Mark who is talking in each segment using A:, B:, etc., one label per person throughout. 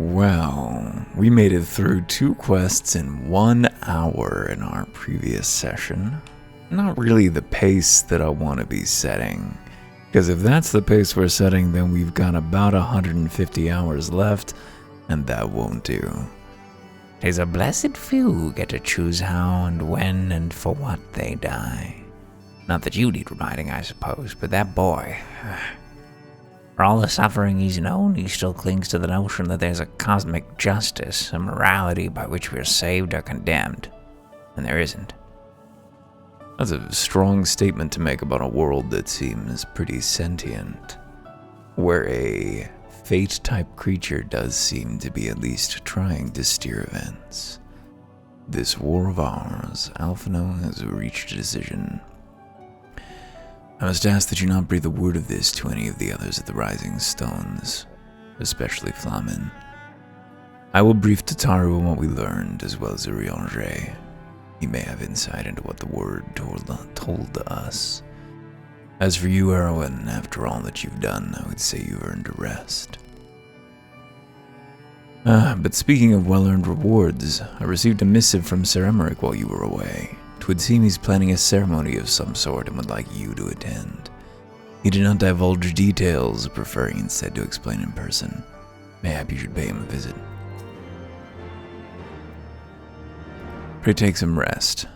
A: Well, we made it through 2 quests in 1 hour in our previous session. Not really the pace that I want to be setting. Because if that's the pace we're setting, then we've got about 150 hours left, and that won't do. "'Tis a blessed few who get to choose how and when and for what they die. Not that you need reminding, I suppose, but that boy... For all the suffering he's known, he still clings to the notion that there's a cosmic justice, a morality by which we're saved or condemned. And there isn't." That's a strong statement to make about a world that seems pretty sentient, where a fate-type creature does seem to be at least trying to steer events. This war of ours, Alphino has reached a decision. I must ask that you not breathe a word of this to any of the others at the Rising Stones, especially Flamin. I will brief Tataru on what we learned, as well as Urianger. He may have insight into what the word told us. As for you, Erwin, after all that you've done, I would say you've earned a rest. But speaking of well-earned rewards, I received a missive from Sir Emmerich while you were away. 'Twould seem he's planning a ceremony of some sort and would like you to attend. He did not divulge details, preferring instead to explain in person. Mayhap you should pay him a visit. Pray take some rest.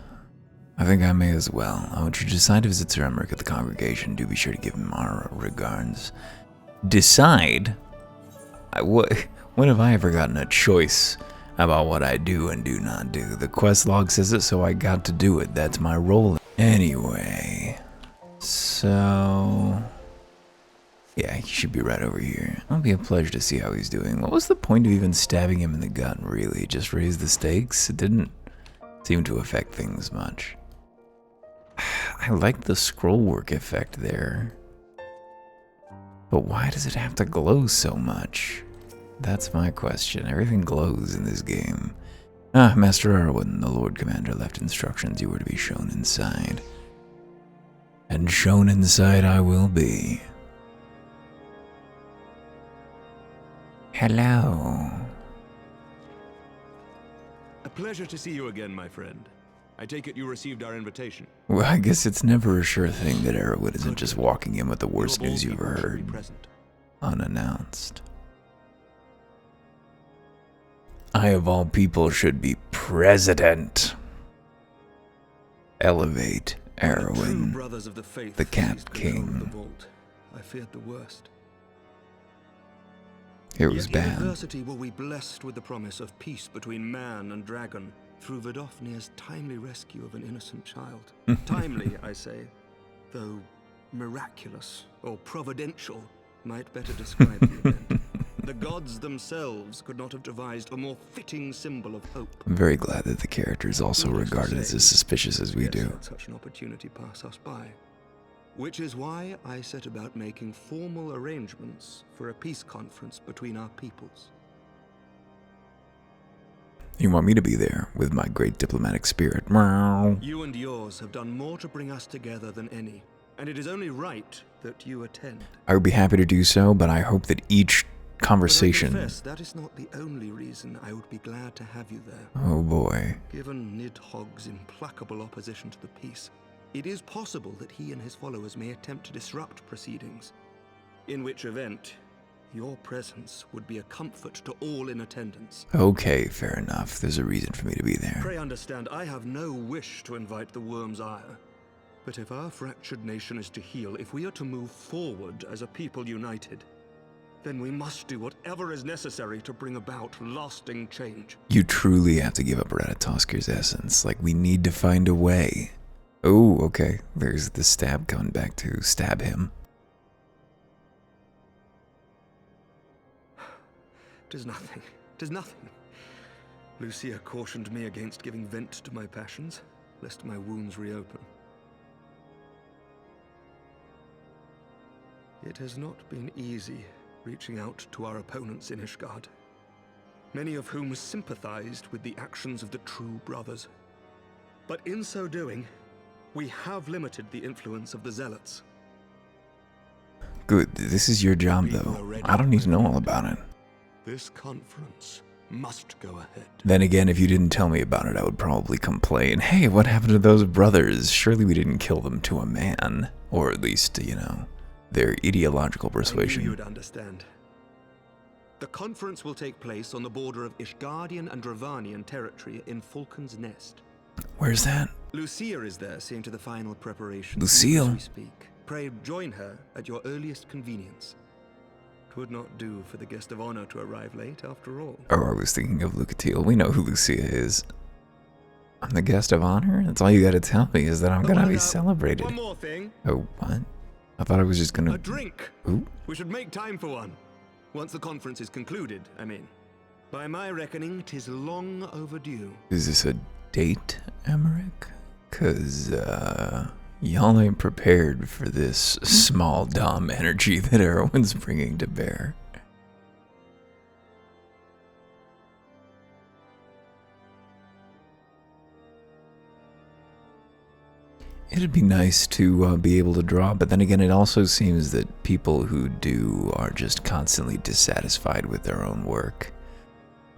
A: I think I may as well. I want you to decide to visit Sir Emmerich at the congregation. Do be sure to give him our regards. Decide? When have I ever gotten a choice about what I do and do not do? The quest log says it, so I got to do it. That's my role. Anyway, so... yeah, he should be right over here. It'll be a pleasure to see how he's doing. What was the point of even stabbing him in the gut, really? Just raise the stakes? It didn't seem to affect things much. I like the scroll work effect there. But why does it have to glow so much? That's my question. Everything glows in this game. Master Erwin, the Lord Commander left instructions you were to be shown inside. And shown inside I will be. Hello.
B: A pleasure to see you again, my friend. I take it you received our invitation.
A: Well, I guess it's never a sure thing that Erwin isn't just walking in with the worst news you've ever heard. Unannounced. I, of all people, should be president. Elevate Erwin, the Cat King.
B: I feared the worst.
A: It was bad.
B: University were we blessed with the promise of peace between man and dragon through Vidofnir's timely rescue of an innocent child. Timely, I say, though miraculous or providential might better describe the event. The gods themselves could not have devised a more fitting symbol of hope.
A: I'm very glad that the character is also regarded as suspicious as we do.
B: Let such an opportunity pass us by. Which is why I set about making formal arrangements for a peace conference between our peoples.
A: You want me to be there with my great diplomatic spirit.
B: You and yours have done more to bring us together than any, and it is only right that you attend.
A: I would be happy to do so, but I hope that each conversation...
B: But I confess, that is not the only reason I would be glad to have you there.
A: Oh boy.
B: Given Nidhogg's implacable opposition to the peace, it is possible that he and his followers may attempt to disrupt proceedings, in which event your presence would be a comfort to all in attendance.
A: Okay, fair enough. There's a reason for me to be there.
B: Pray understand, I have no wish to invite the worm's ire. But if our fractured nation is to heal, if we are to move forward as a people united, then we must do whatever is necessary to bring about lasting change.
A: You truly have to give up Ratatosker's essence. Like, we need to find a way. Oh, okay. There's the stab coming back to stab him.
B: Tis nothing. Tis nothing. Lucia cautioned me against giving vent to my passions, lest my wounds reopen. It has not been easy reaching out to our opponents in Ishgard, many of whom sympathized with the actions of the true brothers. But in so doing, we have limited the influence of the zealots.
A: Good. This is your job, though. I don't need to know all about it.
B: This conference must go ahead.
A: Then again, if you didn't tell me about it, I would probably complain. Hey, what happened to those brothers? Surely we didn't kill them to a man. Or at least, you know, their ideological persuasion.
B: I knew you would understand. The conference will take place on the border of Ishgardian and Dravanian territory in Falcon's Nest.
A: Where's that?
B: Lucia is there, seeing to the final preparations.
A: Lucille?
B: As we speak. Pray join her at your earliest convenience. 'Twould not do for the guest of honor to arrive late, after all.
A: Oh, I was thinking of Lucatile. We know who Lucia is. I'm the guest of honor? That's all you gotta tell me, is that I'm gonna be celebrated.
B: One more thing.
A: Oh, what? I thought I was just gonna...
B: A drink.
A: Ooh.
B: We should make time for one. Once the conference is concluded, I mean. By my reckoning, 'tis long overdue.
A: Is this a date, Emmerich? 'Cause, y'all ain't prepared for this small dom energy that Erwin's bringing to bear. It'd be nice to be able to draw, but then again, it also seems that people who do are just constantly dissatisfied with their own work.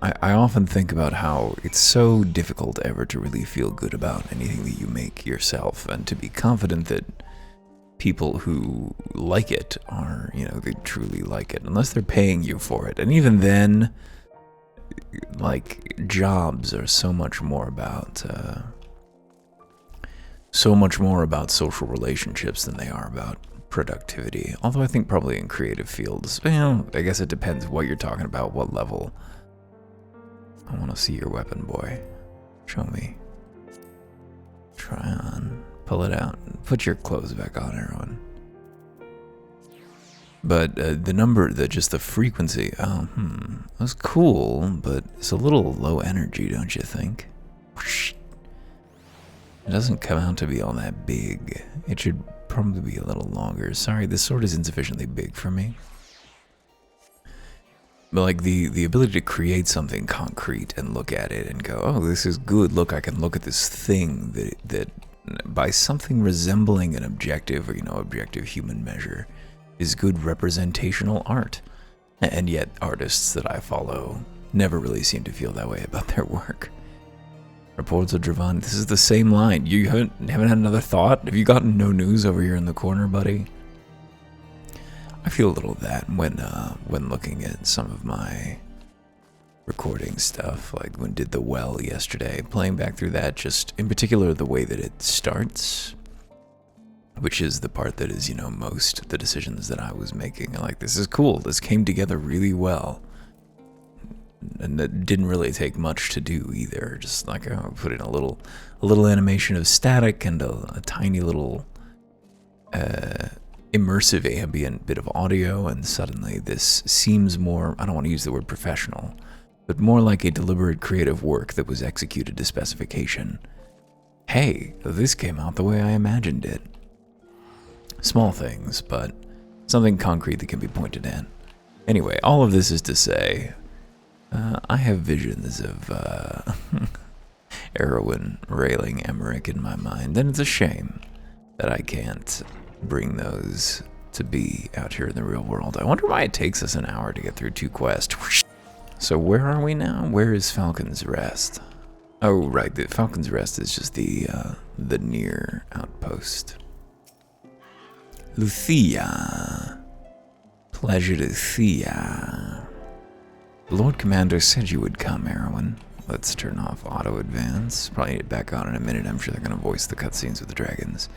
A: I often think about how it's so difficult ever to really feel good about anything that you make yourself, and to be confident that people who like it are, you know, they truly like it, unless they're paying you for it. And even then, like, jobs are so much more about social relationships than they are about productivity. Although I think probably in creative fields, well, I guess it depends what you're talking about, what level. I want to see your weapon, boy. Show me. Try on. Pull it out. Put your clothes back on, Erwin. But the number, just the frequency, that's cool, but it's a little low energy, don't you think? It doesn't come out to be all that big. It should probably be a little longer. Sorry, this sword is insufficiently big for me. But like the ability to create something concrete and look at it and go, oh, this is good. Look, I can look at this thing that by something resembling an objective or, you know, objective human measure is good representational art. And yet artists that I follow never really seem to feel that way about their work. Reports of Dravan, this is the same line. You haven't had another thought? Have you gotten no news over here in the corner, buddy? I feel a little of that when looking at some of my recording stuff, like when did The Well yesterday, playing back through that, just in particular the way that it starts, which is the part that is, you know, most the decisions that I was making. I'm like, this is cool, this came together really well. And that didn't really take much to do either. Just like I put in a little animation of static and a tiny little immersive ambient bit of audio, and suddenly this seems more, I don't want to use the word professional, but more like a deliberate creative work that was executed to specification. Hey, this came out the way I imagined it. Small things, but something concrete that can be pointed at. Anyway, all of this is to say, I have visions of Erwin railing Emmerich in my mind, and it's a shame that I can't bring those to be out here in the real world. I wonder why it takes us an hour to get through 2 quests. So where are we now? Where is Falcon's Rest? Oh, right, the Falcon's Rest is just the near outpost. Lucia. Pleasure to see ya. The Lord Commander said you would come, Erwin. Let's turn off auto advance. Probably need it back on in a minute. I'm sure they're going to voice the cutscenes with the dragons.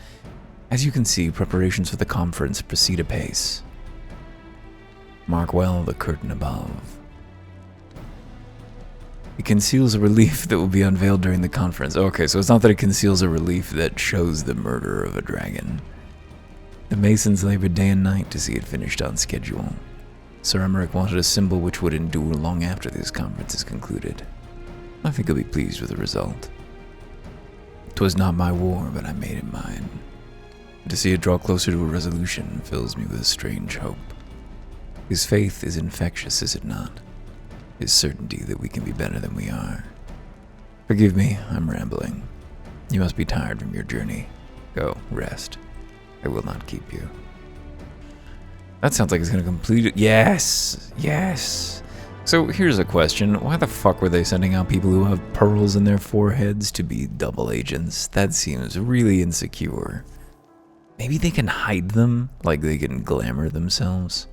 A: As you can see, preparations for the conference proceed apace. Mark well the curtain above. It conceals a relief that will be unveiled during the conference. Okay, so it's not that it conceals a relief that shows the murder of a dragon. The Masons labored day and night to see it finished on schedule. Sir Emmerich wanted a symbol which would endure long after this conference is concluded. I think he'll be pleased with the result. 'Twas not my war, but I made it mine. To see it draw closer to a resolution fills me with a strange hope. His faith is infectious, is it not? His certainty that we can be better than we are. Forgive me, I'm rambling. You must be tired from your journey. Go, rest. I will not keep you. That sounds like it's going to complete it. Yes! Yes! So here's a question. Why the fuck were they sending out people who have pearls in their foreheads to be double agents? That seems really insecure. Maybe they can hide them, like they can glamour themselves.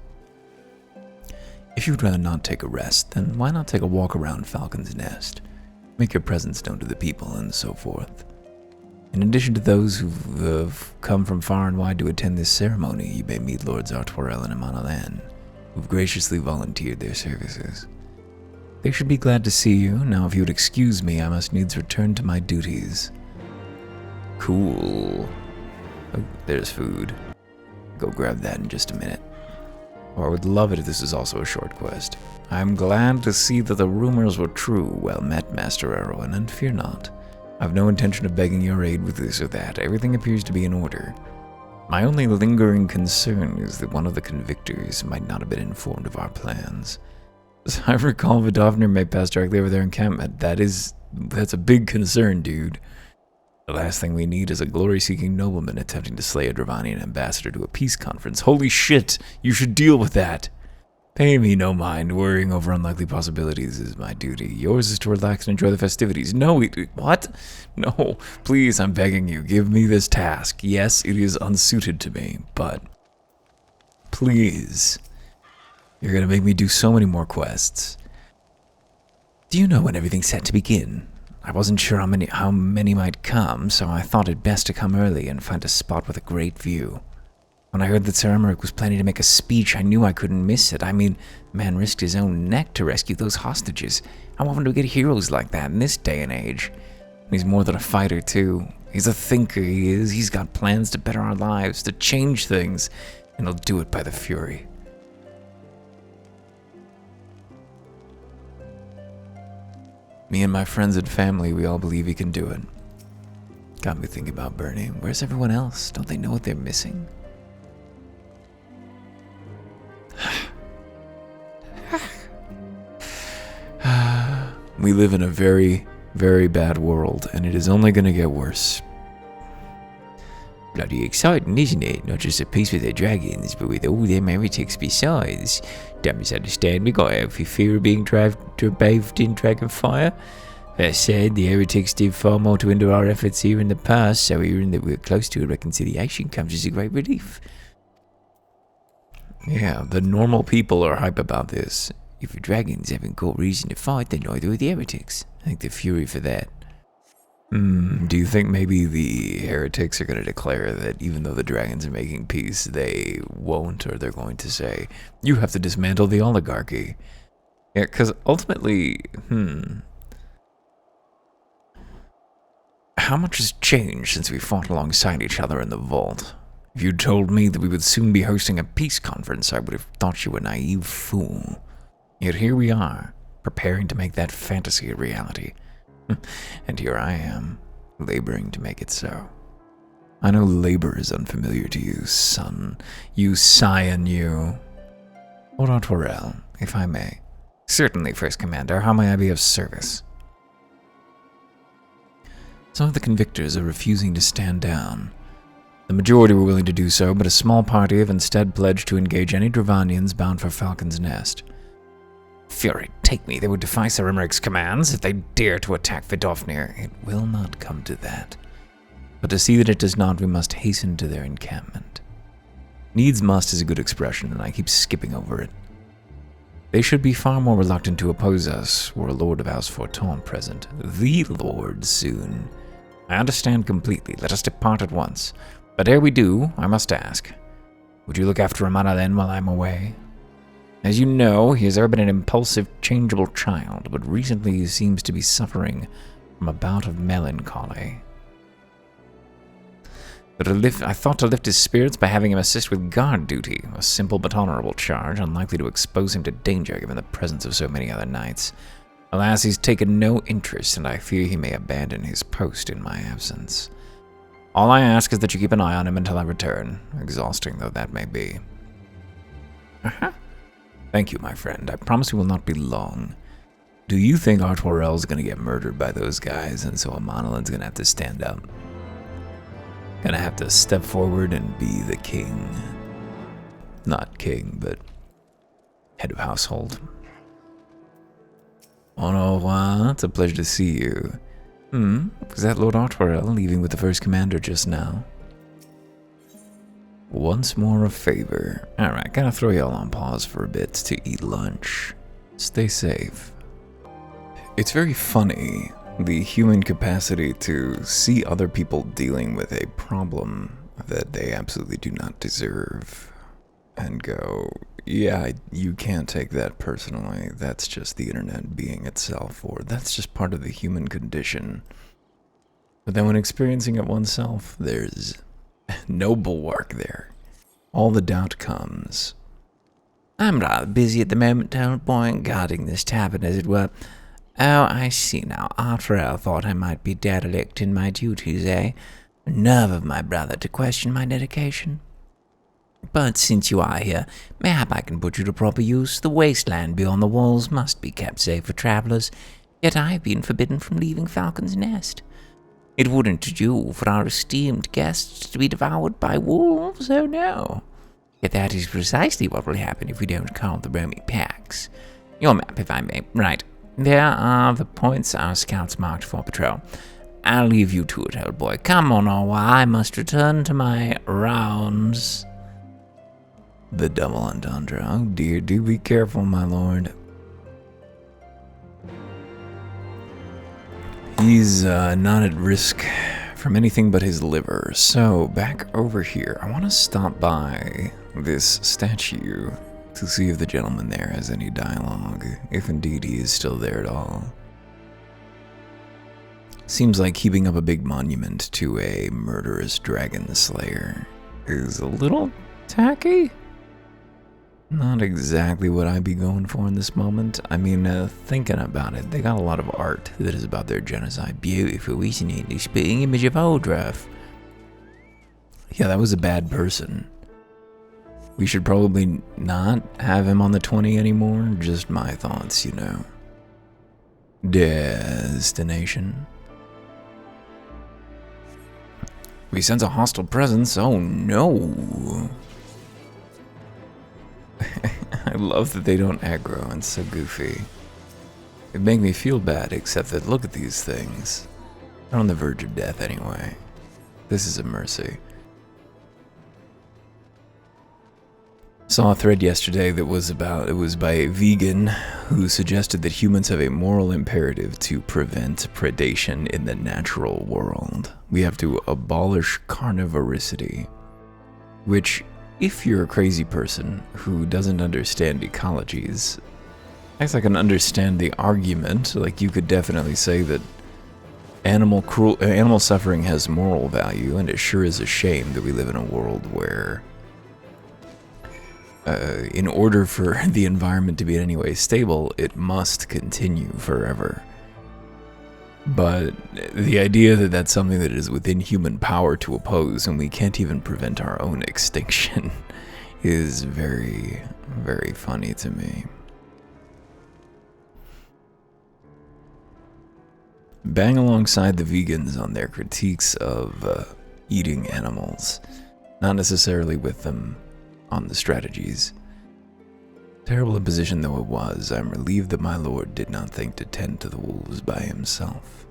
A: If you'd rather not take a rest, then why not take a walk around Falcon's Nest? Make your presence known to the people and so forth. In addition to those who've come from far and wide to attend this ceremony, you may meet Lords Artwarel and Amanalan, who've graciously volunteered their services. They should be glad to see you. Now, if you would excuse me, I must needs return to my duties. Cool. Oh, there's food. Go grab that in just a minute. Or I would love it if this is also a short quest. I am glad to see that the rumors were true. Well met, Master Erwin, and fear not. I have no intention of begging your aid with this or that. Everything appears to be in order. My only lingering concern is that one of the convictors might not have been informed of our plans. As I recall, Vidofnir may pass directly over their encampment. That's a big concern, dude. The last thing we need is a glory-seeking nobleman attempting to slay a Dravanian ambassador to a peace conference. Holy shit, you should deal with that. Pay me no mind. Worrying over unlikely possibilities is my duty. Yours is to relax and enjoy the festivities. No, what? No, please, I'm begging you. Give me this task. Yes, it is unsuited to me, but please. You're gonna make me do so many more quests. Do you know when everything's set to begin? I wasn't sure how many might come, so I thought it best to come early and find a spot with a great view. When I heard that Sir Emmerich was planning to make a speech, I knew I couldn't miss it. I mean, the man risked his own neck to rescue those hostages. How often do we get heroes like that in this day and age? And he's more than a fighter, too. He's a thinker, he is. He's got plans to better our lives, to change things, and he'll do it by the Fury. Me and my friends and family, we all believe he can do it. Got me thinking about Bernie. Where's everyone else? Don't they know what they're missing? We live in a very, very bad world, and it is only going to get worse. Bloody exciting, isn't it? Not just a peace with the dragons, but with all them heretics besides. Don't misunderstand me, got healthy fear of being bathed in dragon fire. That said, the heretics did far more to hinder our efforts here in the past, so hearing that we're close to a reconciliation comes as a great relief. Yeah, the normal people are hype about this. If the dragons haven't got reason to fight, then neither are the heretics. I think they're fury for that. Do you think maybe the heretics are going to declare that even though the dragons are making peace, they won't, or they're going to say, you have to dismantle the oligarchy? Yeah, because ultimately, how much has changed since we fought alongside each other in the vault? If you'd told me that we would soon be hosting a peace conference, I would have thought you a naive fool. Yet here we are, preparing to make that fantasy a reality. And here I am, laboring to make it so. I know labor is unfamiliar to you, son. You scion, you. Lord Artwarel, if I may. Certainly, First Commander. How may I be of service? Some of the convictors are refusing to stand down. The majority were willing to do so, but a small party have instead pledged to engage any Dravanians bound for Falcon's Nest. Fury, take me. They would defy Sir Emmerich's commands if they dare to attack Vidofnir. It will not come to that. But to see that it does not, we must hasten to their encampment. Needs must is a good expression, and I keep skipping over it. They should be far more reluctant to oppose us were a Lord of House Forton present. The Lord soon. I understand completely. Let us depart at once. But ere we do, I must ask, would you look after Amana then while I'm away? As you know, he has ever been an impulsive, changeable child, but recently he seems to be suffering from a bout of melancholy. But I thought to lift his spirits by having him assist with guard duty, a simple but honorable charge, unlikely to expose him to danger given the presence of so many other knights. Alas, he's taken no interest, and I fear he may abandon his post in my absence. All I ask is that you keep an eye on him until I return, exhausting though that may be. Thank you, my friend. I promise we will not be long. Do you think Artwarel's gonna get murdered by those guys, and so Amanalan's gonna have to stand up? Gonna have to step forward and be the king. Not king, but head of household. Au revoir. It's a pleasure to see you. Was that Lord Otwell leaving with the first commander just now? Once more a favor. Alright, gotta throw y'all on pause for a bit to eat lunch. Stay safe. It's very funny, the human capacity to see other people dealing with a problem that they absolutely do not deserve and go, yeah, you can't take that personally. That's just the internet being itself, or that's just part of the human condition. But then when experiencing it oneself, there's no bulwark there. All the doubt comes. I'm rather busy at the moment, old boy, guarding this tavern, as it were. Oh, I see now. After all, thought I might be derelict in my duties, eh? Nerve of my brother to question my dedication. But since you are here, mayhap I can put you to proper use. The wasteland beyond the walls must be kept safe for travelers, yet I have been forbidden from leaving Falcon's Nest. It wouldn't do for our esteemed guests to be devoured by wolves, oh no. Yet that is precisely what will happen if we don't call the roaming packs. Your map, if I may. Right. There are the points our scouts marked for patrol. I'll leave you to it, old boy. Come on, or I must return to my rounds. The double entendre. Oh dear, do be careful, my lord. He's not at risk from anything but his liver. So, back over here. I want to stop by this statue to see if the gentleman there has any dialogue, if indeed he is still there at all. Seems like keeping up a big monument to a murderous dragon slayer is a little tacky. Not exactly what I'd be going for in this moment. I mean, thinking about it, they got a lot of art that is about their genocide. Beautiful, isn't it? The spitting image of Oldruff. Yeah, that was a bad person. We should probably not have him on the 20 anymore. Just my thoughts, you know. Destination. We sense a hostile presence. Oh no. I love that they don't aggro. It's so goofy. It makes me feel bad, except that look at these things. They're on the verge of death anyway. This is a mercy. Saw a thread yesterday that was by a vegan who suggested that humans have a moral imperative to prevent predation in the natural world. We have to abolish carnivoricity, which, if you're a crazy person who doesn't understand ecologies, I guess I can understand the argument. Like, you could definitely say that animal suffering has moral value, and it sure is a shame that we live in a world where in order for the environment to be in any way stable, it must continue forever. But the idea that that's something that is within human power to oppose, and we can't even prevent our own extinction, is very, very funny to me. Bang alongside the vegans on their critiques of eating animals, not necessarily with them on the strategies. Terrible imposition though it was, I'm relieved that my lord did not think to tend to the wolves by himself.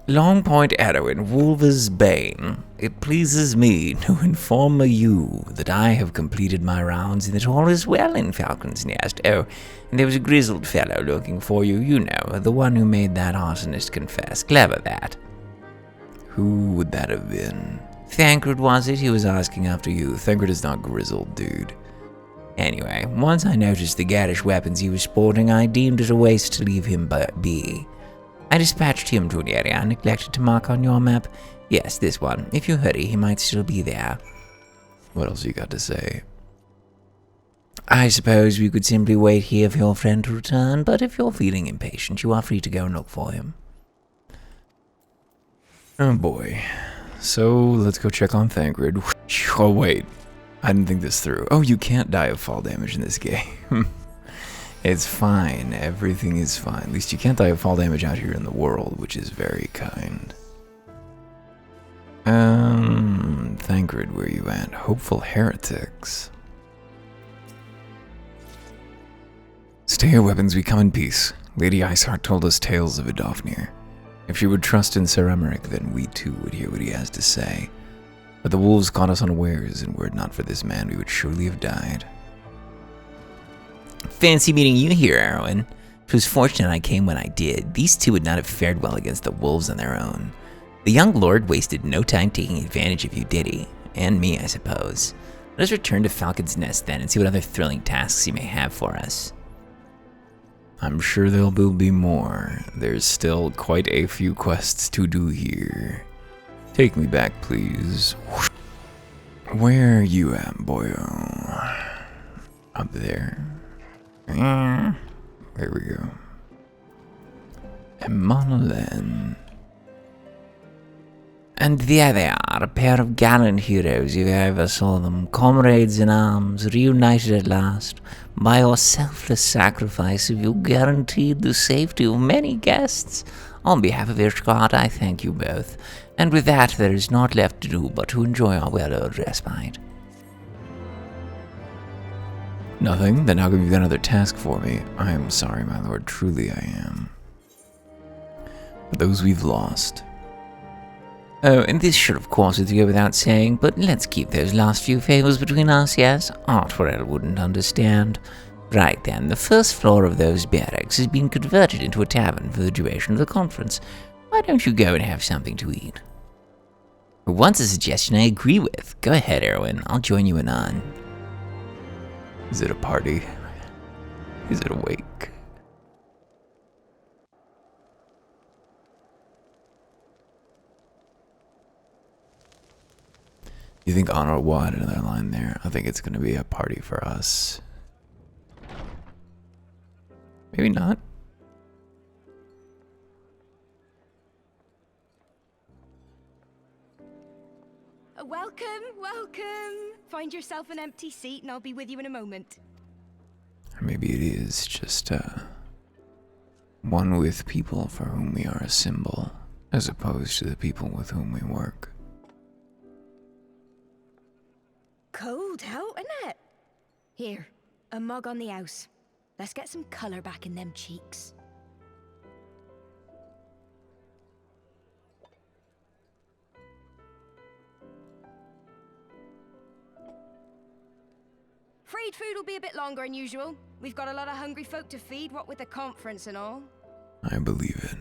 A: Long Point Arrow in Wolver's Bane. It pleases me to inform you that I have completed my rounds and that all is well in Falcon's Nest. Oh, and there was a grizzled fellow looking for you, you know, the one who made that arsonist confess. Clever, that. Who would that have been? Thancred, was it? He was asking after you. Thancred is not grizzled, dude. Anyway, once I noticed the garish weapons he was sporting, I deemed it a waste to leave him be. I dispatched him to an area I neglected to mark on your map. Yes, this one. If you hurry, he might still be there. What else you got to say? I suppose we could simply wait here for your friend to return, but if you're feeling impatient, you are free to go and look for him. Oh boy. So, let's go check on Thancred. Oh wait, I didn't think this through. Oh, you can't die of fall damage in this game. It's fine, everything is fine. At least you can't die of fall damage out here in the world, which is very kind. Thancred, where you at? Hopeful heretics. To your weapons we come in peace. Lady Iceheart told us tales of Vidofnir. If she would trust in Sir Emmerich, then we too would hear what he has to say. But the wolves caught us unawares, and were it not for this man, we would surely have died.
C: Fancy meeting you here, Erwin. It was fortunate I came when I did. These two would not have fared well against the wolves on their own. The young lord wasted no time taking advantage of you, did he? And me, I suppose. Let us return to Falcon's Nest then and see what other thrilling tasks he may have for us.
A: I'm sure there will be more. There's still quite a few quests to do here. Take me back, please. Where are you at, boyo? Up there. There we go. Monolen.
C: And there they are, a pair of gallant heroes if I ever saw them, comrades in arms, reunited at last. By your selfless sacrifice, you guaranteed the safety of many guests. On behalf of Ishgard, I thank you both. And with that, there is naught left to do but to enjoy our well-earned respite.
A: Nothing? Then how come you've got another task for me? I am sorry, my lord, truly I am. But those we've lost.
C: Oh, and this should of course go without saying, but let's keep those last few favors between us, yes? Artwell wouldn't understand. Right then, the first floor of those barracks has been converted into a tavern for the duration of the conference. Why don't you go and have something to eat? For once a suggestion I agree with. Go ahead, Erwin. I'll join you anon.
A: Is it a party? Is it a wake? You think Honor will add another line there? I think it's going to be a party for us. Maybe not.
D: Welcome, welcome. Find yourself an empty seat and I'll be with you in a moment.
A: Or maybe it is just one with people for whom we are a symbol, as opposed to the people with whom we work.
D: Cold out, isn't it? Here, a mug on the house. Let's get some colour back in them cheeks. Afraid food will be a bit longer than usual. We've got a lot of hungry folk to feed, what with the conference and all.
A: I believe it.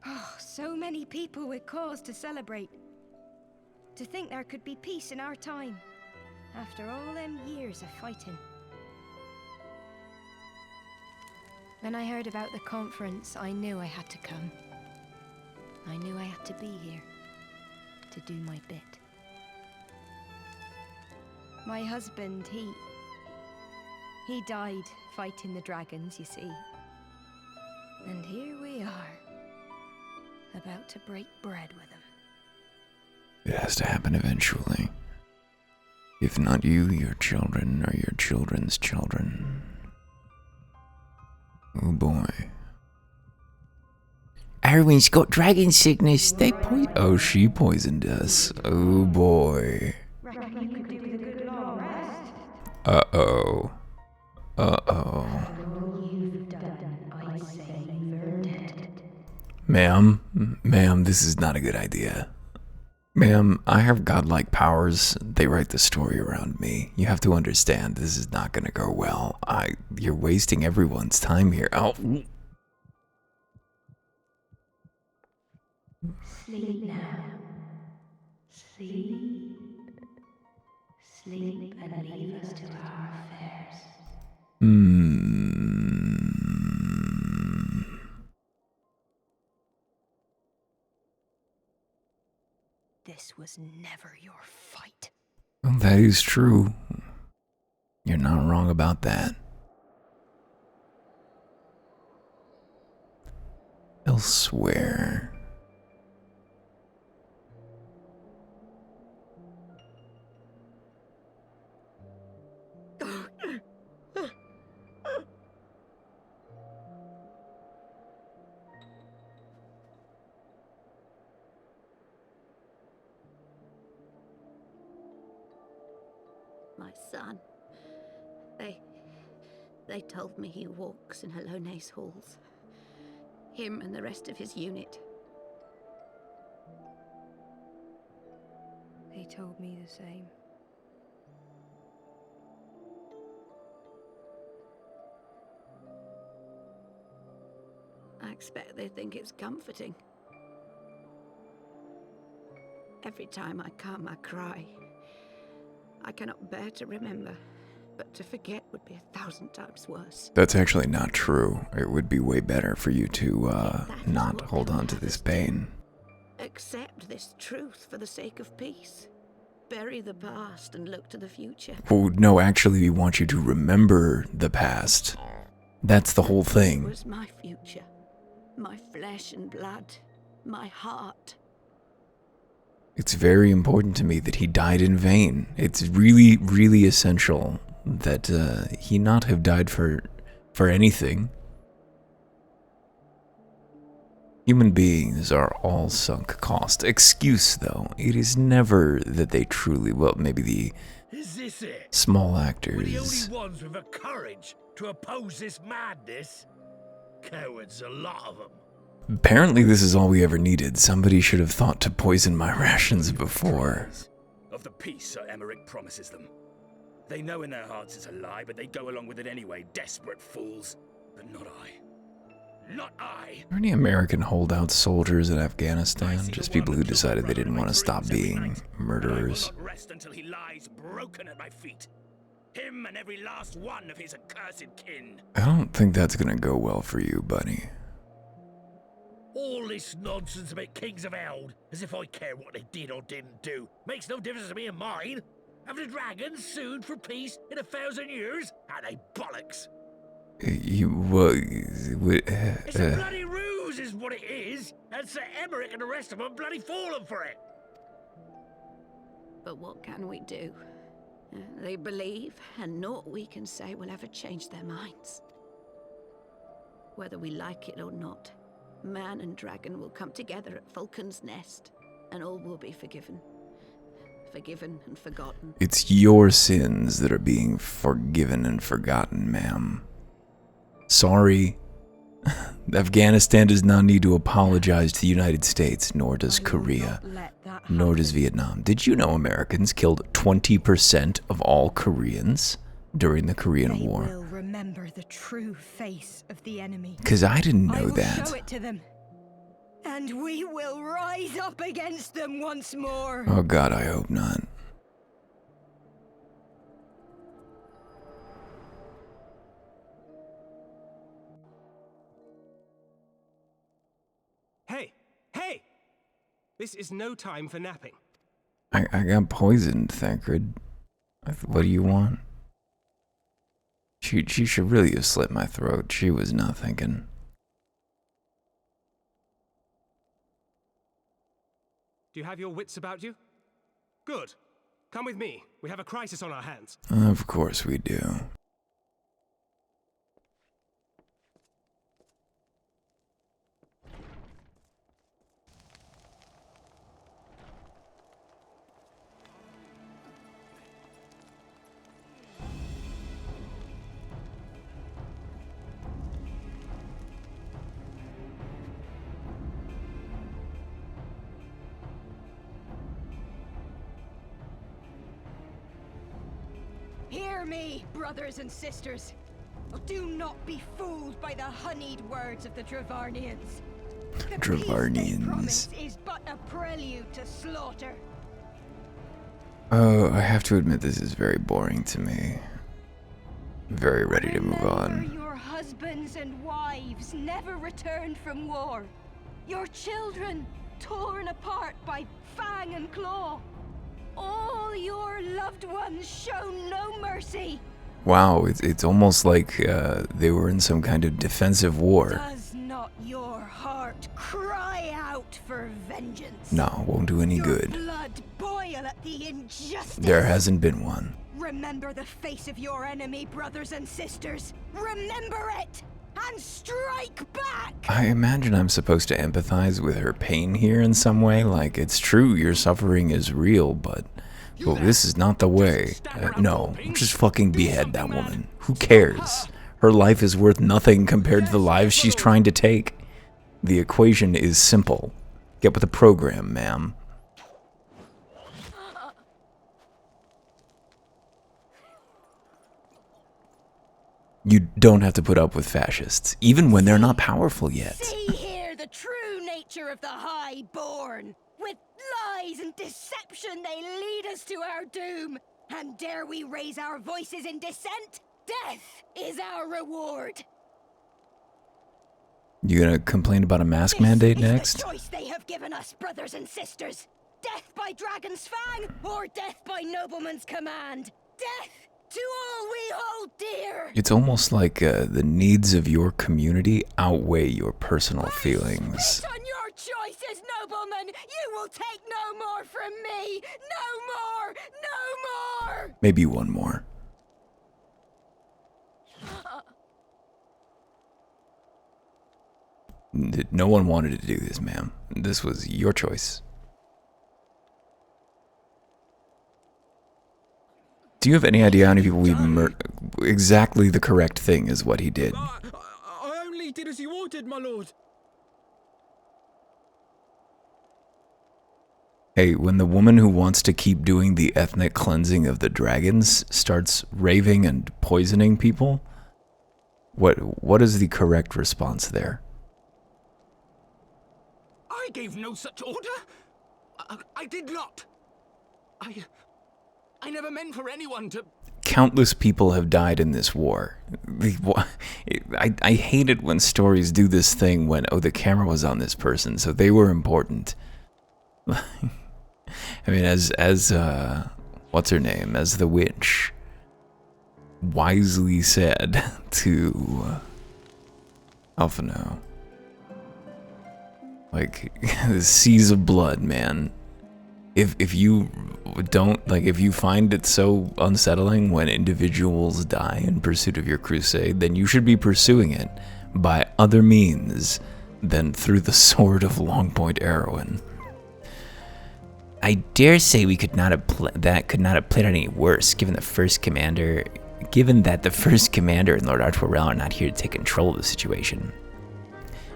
D: Oh, so many people with cause to celebrate. To think there could be peace in our time, after all them years of fighting. When I heard about the conference, I knew I had to come. I knew I had to be here, to do my bit. My husband, he died fighting the dragons, you see. And here we are, about to break bread with him.
A: It has to happen eventually. If not you, your children or your children's children. Oh boy.
C: Erwin's got dragon sickness.
A: Oh, she poisoned us. Oh boy. Uh-oh. Uh-oh. Ma'am, this is not a good idea. Ma'am, I have godlike powers. They write the story around me. You have to understand, this is not gonna go well. You're wasting everyone's time here. Oh.
E: Sleep now. Sleep. Sleep and leave us to our affairs.
D: This was never your fight.
A: Well, that is true. You're not wrong about that. Elsewhere.
E: My son. They
F: They told me he walks in Halone's halls. Him and the rest of his unit.
D: They told me the same.
F: I expect they think it's comforting. Every time I come, I cry. I cannot bear to remember, but to forget would be 1,000 times worse.
A: That's actually not true. It would be way better for you to not hold on to this pain.
F: Accept this truth for the sake of peace. Bury the past and look to the future.
A: Well, no, actually, we want you to remember the past. That's the whole
F: It
A: thing.
F: was my future. My flesh and blood. My heart.
A: It's very important to me that he died in vain. It's really, really essential that he not have died for anything. Human beings are all sunk cost. Excuse, though, it is never that they truly, well, maybe the
G: Is this it?
A: small
G: We're the
A: actors.
G: only ones with the courage to oppose this madness? Cowards, a lot of them.
A: Apparently this is all we ever needed. Somebody should have thought to poison my rations before.
H: Of the peace Sir Emmerich promises them. They know in their hearts it's a lie, but they go along with it anyway, desperate fools. But not I. Not I!
A: Are there any American holdout soldiers in Afghanistan? Just people who decided they didn't want to stop being murderers.
H: I will not rest until he lies broken at my feet. Him and every last one of his accursed kin.
A: I don't think that's gonna go well for you, buddy.
G: All this nonsense about Kings of Eld, as if I care what they did or didn't do. Makes no difference to me and mine. Have the dragons sued for peace in 1,000 years? Are they bollocks? It's a bloody ruse is what it is, and Sir Emmerich and the rest of them bloody fallen for it.
F: But what can we do? They believe, and naught we can say will ever change their minds. Whether we like it or not, man and dragon will come together at Falcon's Nest, and all will be forgiven. Forgiven and forgotten.
A: It's your sins that are being forgiven and forgotten, ma'am. Sorry. Afghanistan does not need to apologize to the United States, nor does Korea, nor does Vietnam. Did you know Americans killed 20% of all Koreans during the Korean War?
D: They will remember the true face of the enemy.
A: Because I didn't
D: I
A: know
D: will
A: that.
D: show it to them. And we will rise up against them once more.
A: Oh God, I hope not.
I: Hey! Hey! This is no time for napping.
A: I got poisoned, Thancred. What do you want? She should really have slit my throat. She was not thinking.
I: Do you have your wits about you? Good. Come with me. We have a crisis on our hands.
A: Of course we do.
D: Hear me, brothers and sisters. Do not be fooled by the honeyed words of the Dravarnians. The peace they promise is but a prelude to slaughter.
A: Oh, I have to admit this is very boring to me. Very ready to move on.
D: Remember your husbands and wives never returned from war. Your children torn apart by fang and claw. All your loved ones shown no mercy.
A: Wow, it's almost like they were in some kind of defensive war.
D: Does not your heart cry out for vengeance?
A: No, won't do any
D: Your
A: good.
D: blood boil at the injustice.
A: There hasn't been one.
D: Remember the face of your enemy, brothers and sisters. Remember it, and strike back!
A: I imagine I'm supposed to empathize with her pain here in some way. Like, it's true, your suffering is real, but well, this is not the way. No, just fucking behead that woman. Who cares? Her life is worth nothing compared to the lives she's trying to take. The equation is simple. Get with the program, ma'am. You don't have to put up with fascists, even when they're not powerful yet.
D: See here the true nature of the highborn. With lies and deception they lead us to our doom. And dare we raise our voices in dissent? Death is our reward.
A: You gonna complain about a mask mandate next?
D: The choice they have given us, brothers and sisters. Death by dragon's fang, or death by nobleman's command. Death to all we hold dear.
A: It's almost like the needs of your community outweigh your personal feelings.
D: Spit on your choices, noblemen. You will take no more from me. No more. No more.
A: Maybe one more. No one wanted to do this, ma'am. This was your choice. Do you have any idea how many people we exactly the correct thing is what he did?
B: I only did as you ordered, my lord.
A: Hey, when the woman who wants to keep doing the ethnic cleansing of the dragons starts raving and poisoning people, what is the correct response there?
B: I gave no such order. I did not. I never meant for anyone to...
A: Countless people have died in this war. I hate it when stories do this thing when, oh, the camera was on this person, so they were important. I mean, as what's her name? As the witch wisely said to Alphino. Like, the seas of blood, man. If you don't, like, if you find it so unsettling when individuals die in pursuit of your crusade, then you should be pursuing it by other means than through the sword of Longpoint Arrowin.
C: I dare say we could not have could not have played out any worse, given that the first commander and Lord Archwell are not here to take control of the situation.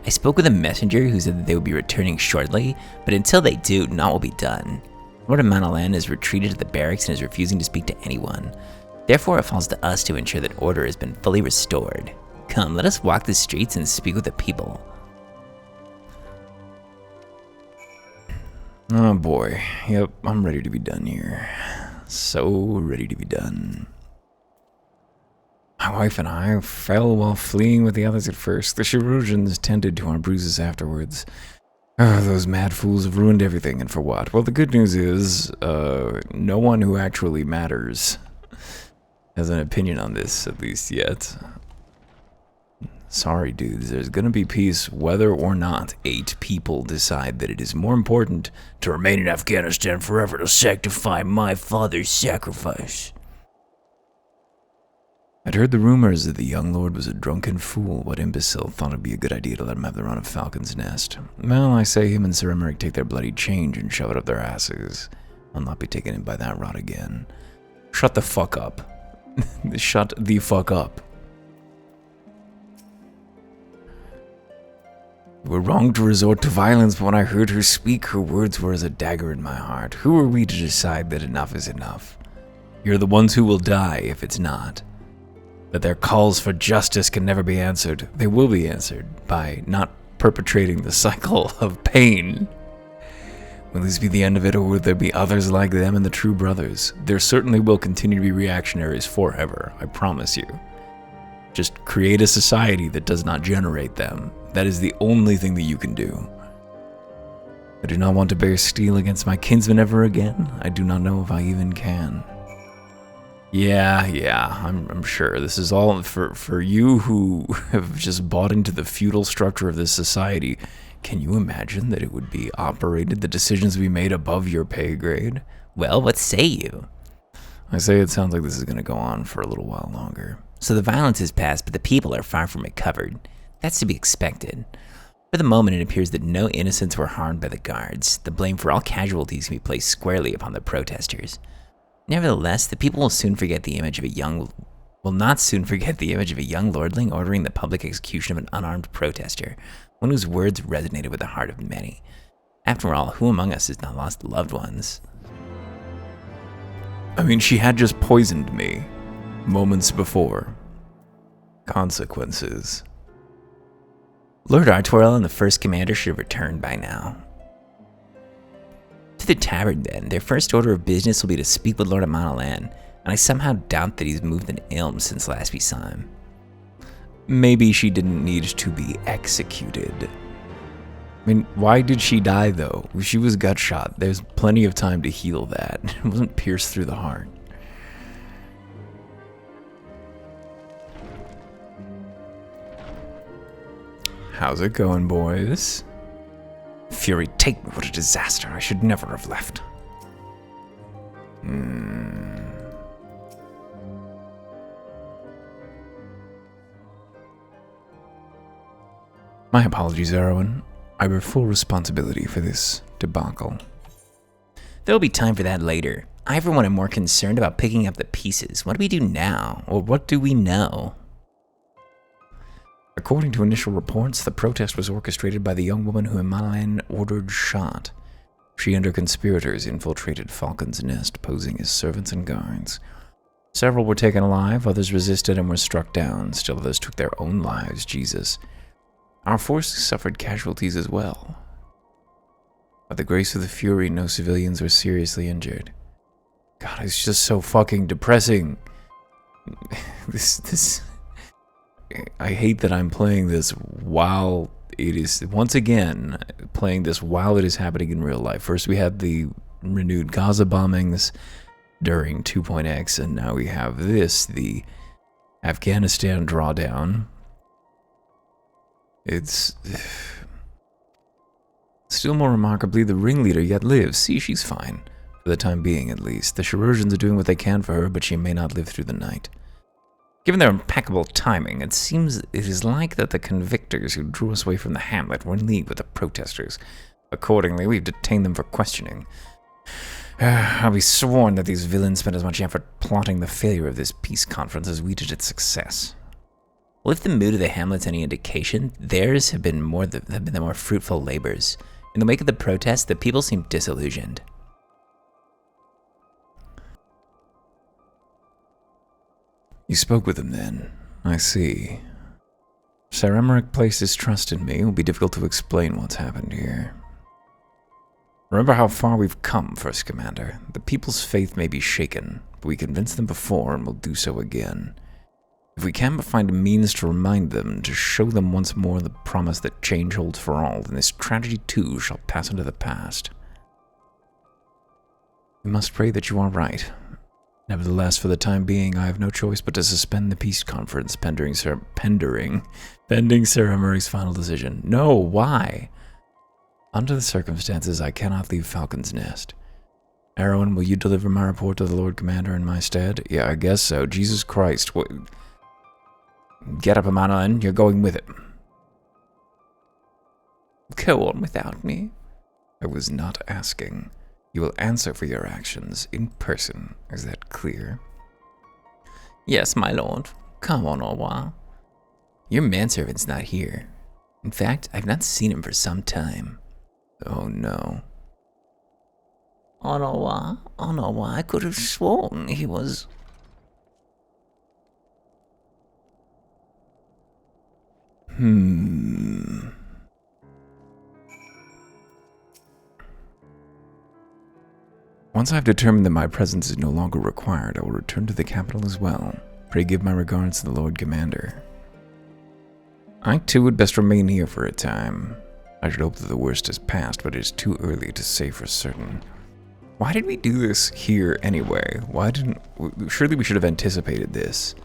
C: I spoke with a messenger who said that they would be returning shortly, but until they do, naught will be done. Lord of Manalan has retreated to the barracks and is refusing to speak to anyone. Therefore, it falls to us to ensure that order has been fully restored. Come, let us walk the streets and speak with the people.
A: Oh boy, yep, I'm ready to be done here. So ready to be done. My wife and I fell while fleeing with the others at first. The chirurgeons tended to our bruises afterwards. Those mad fools have ruined everything, and for what? Well, the good news is, no one who actually matters has an opinion on this, at least yet. Sorry, dudes, there's gonna be peace whether or not 8 people decide that it is more important to remain in Afghanistan forever to sanctify my father's sacrifice. I'd heard the rumors that the young lord was a drunken fool. What imbecile thought it'd be a good idea to let him have the run of Falcon's Nest? Well, I say him and Sir Emmerich take their bloody change and shove it up their asses. I'll not be taken in by that rot again. Shut the fuck up. Shut the fuck up. We were wrong to resort to violence, but when I heard her speak, her words were as a dagger in my heart. Who are we to decide that enough is enough? You're the ones who will die if it's not. That their calls for justice can never be answered. They will be answered by not perpetrating the cycle of pain. Will this be the end of it, or will there be others like them and the true brothers? There certainly will continue to be reactionaries forever, I promise you. Just create a society that does not generate them. That is the only thing that you can do. I do not want to bear steel against my kinsmen ever again. I do not know if I even can. Yeah, I'm sure. This is all for you who have just bought into the feudal structure of this society. Can you imagine that it would be operated, the decisions we made above your pay grade?
C: Well, what say you?
A: I say it sounds like this is going to go on for a little while longer.
C: So the violence has passed, but the people are far from recovered. That's to be expected. For the moment, it appears that no innocents were harmed by the guards. The blame for all casualties can be placed squarely upon the protesters. Nevertheless, the people will soon forget the image of a young will not soon forget the image of a young lordling ordering the public execution of an unarmed protester, one whose words resonated with the heart of many. After all, who among us has not lost loved ones?
A: I mean, she had just poisoned me moments before. Consequences.
C: Lord Artwell and the first commander should have returned by now. To the tavern, then. Their first order of business will be to speak with Lord Amanalan, and I somehow doubt that he's moved an ilm since last we saw him.
A: Maybe she didn't need to be executed. I mean, why did she die, though? She was gut shot. There's plenty of time to heal that. It wasn't pierced through the heart. How's it going, boys?
C: Fury, take me, what a disaster. I should never have left.
A: My apologies, Erwin. I bear full responsibility for this debacle.
C: There'll be time for that later. I, for one, am more concerned about picking up the pieces. What do we do now? Or what do we know?
A: According to initial reports, the protest was orchestrated by the young woman who Amanalan ordered shot. She and her conspirators infiltrated Falcon's Nest, posing as servants and guards. Several were taken alive, others resisted and were struck down. Still others took their own lives, Jesus. Our forces suffered casualties as well. By the grace of the Fury, no civilians were seriously injured. God, it's just so fucking depressing. I hate that I'm playing this while it is, once again, playing this while it is happening in real life. First we had the renewed Gaza bombings during 2.x, and now we have this, the Afghanistan drawdown. It's still more remarkably, the ringleader yet lives. See, she's fine. For the time being, at least. The Chirurgians are doing what they can for her, but she may not live through the night. Given their impeccable timing, it seems it is like that the convictors who drew us away from the hamlet were in league with the protesters. Accordingly, we've detained them for questioning. I'll be sworn that these villains spent as much effort plotting the failure of this peace conference as we did its success.
C: Well, if the mood of the hamlet's any indication, theirs have been the more fruitful labors. In the wake of the protest, the people seem disillusioned.
A: You spoke with him then. I see. Sir Emmerich placed his trust in me. It will be difficult to explain what's happened here. Remember how far we've come, First Commander. The people's faith may be shaken, but we convinced them before and will do so again. If we can but find a means to remind them, to show them once more the promise that change holds for all, then this tragedy too shall pass into the past. We must pray that you are right. Nevertheless, for the time being, I have no choice but to suspend the peace conference pending Sir Emmerich's final decision. No, why? Under the circumstances, I cannot leave Falcon's Nest. Erwin, will you deliver my report to the Lord Commander in my stead? Yeah, I guess so. Jesus Christ. What? Get up, Amanalan. You're going with him.
C: Go on without me.
A: I was not asking. You will answer for your actions in person. Is that clear?
C: Yes, my lord. Come on, au revoir. Your manservant's not here. In fact, I've not seen him for some time.
A: Oh no.
C: Au revoir. Au revoir. I could have sworn he was...
A: Once I've determined that my presence is no longer required, I will return to the capital as well. Pray give my regards to the Lord Commander. I too would best remain here for a time. I should hope that the worst has passed, but it is too early to say for certain. Why did we do this here anyway? Surely we should have anticipated this,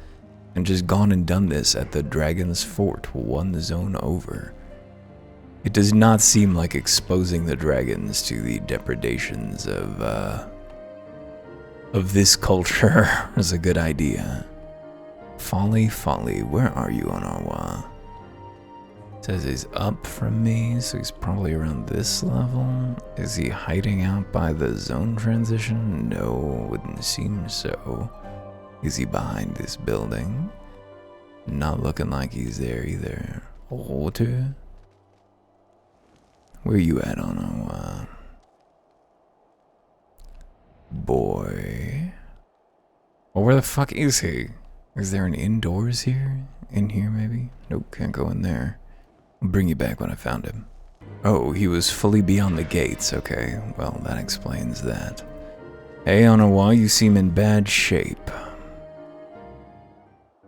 A: and just gone and done this at the Dragon's Fort, one zone over. It does not seem like exposing the dragons to the depredations of this culture is a good idea. Folly, where are you, Onarwa? Says he's up from me, so he's probably around this level. Is he hiding out by the zone transition? No, wouldn't seem so. Is he behind this building? Not looking like he's there either. Water? Where you at, Ono? Boy. Well, where the fuck is he? Is there an indoors here? In here, maybe? Nope, can't go in there. I'll bring you back when I found him. Oh, he was fully beyond the gates. Okay, well, that explains that. Hey, Onawa, you seem in bad shape.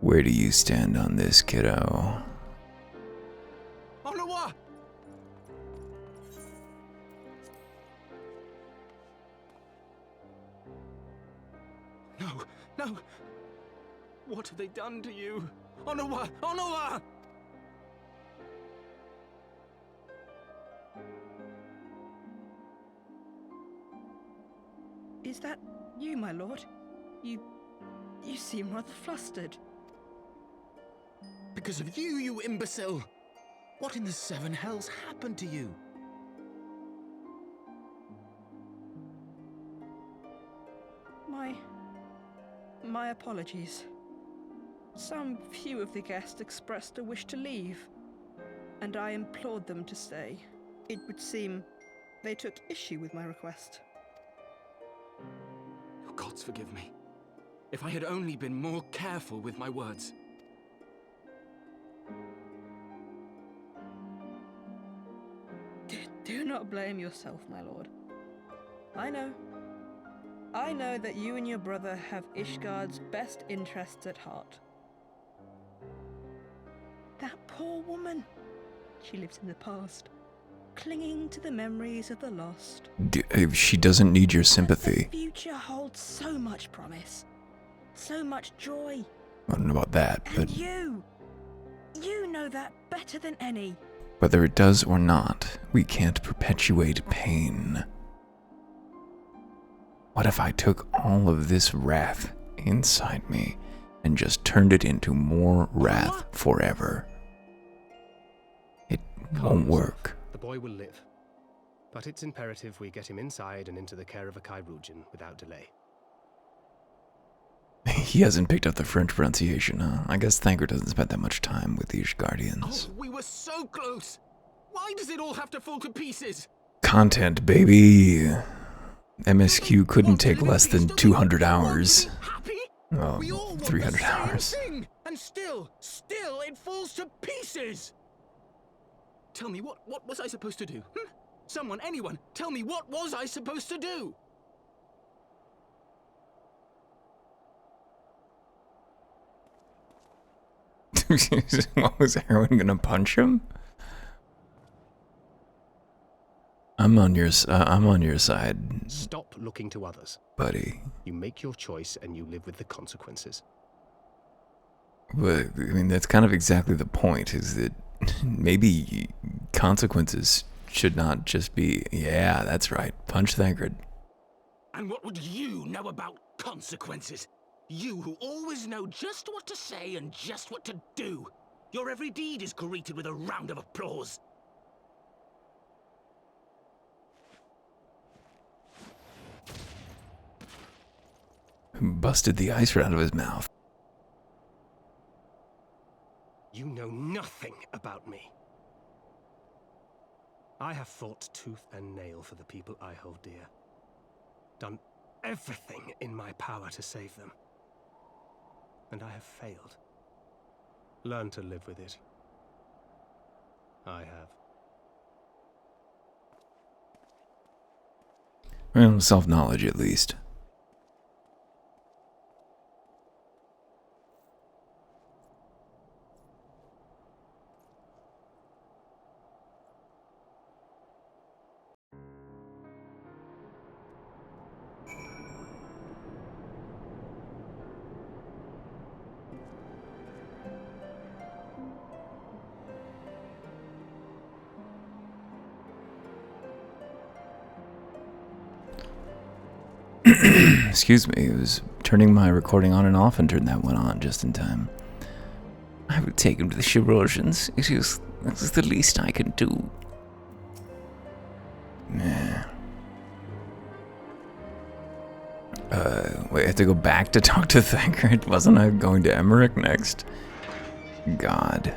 A: Where do you stand on this, kiddo?
B: Onawa! No, no! What have they done to you? Onawa! Onawa!
J: Is that you, my lord? You seem rather flustered.
B: Because of you, you imbecile! What in the seven hells happened to you?
J: My apologies. Some few of the guests expressed a wish to leave, and I implored them to stay. It would seem they took issue with my request.
B: Oh, gods forgive me. If I had only been more careful with my words.
J: Do not blame yourself, my lord. I know that you and your brother have Ishgard's best interests at heart. That poor woman. She lives in the past, clinging to the memories of the lost.
A: She doesn't need your sympathy.
J: The future holds so much promise, so much joy.
A: I don't know about that, but...
J: And you know that better than any.
A: Whether it does or not, we can't perpetuate pain. What if I took all of this wrath inside me and just turned it into more wrath forever? It won't work.
I: The boy will live, but it's imperative we get him inside and into the care of a Kairoujian without delay.
A: He hasn't picked up the French pronunciation, huh? I guess Thanker doesn't spend that much time with these Guardians.
B: Oh, we were so close! Why does it all have to fall to pieces?
A: Content, baby. MSQ couldn't take less than 200 hours. Oh, 300 hours.
B: And still it falls to pieces! Tell me, what was I supposed to do? Someone, anyone, tell me, what was I supposed to do?
A: What, was everyone gonna punch him? I'm on your side.
I: Stop looking to others,
A: buddy.
I: You make your choice and you live with the consequences.
A: But I mean, that's kind of exactly the point, is that maybe consequences should not just be, yeah, that's right, punch Thancred.
H: And what would you know about consequences? You who always know just what to say and just what to do. Your every deed is greeted with a round of applause.
A: Busted the ice right out of his mouth.
I: You know nothing about me. I have fought tooth and nail for the people I hold dear. Done everything in my power to save them. And I have failed. Learn to live with it. I have.
A: Well, self-knowledge at least. Excuse me, I was turning my recording on and off and turned that one on just in time.
C: I will take him to the chirurgeons. It is the least I can do.
A: Nah. Wait, I have to go back to talk to Thancred? Wasn't I going to Emmerich next? God.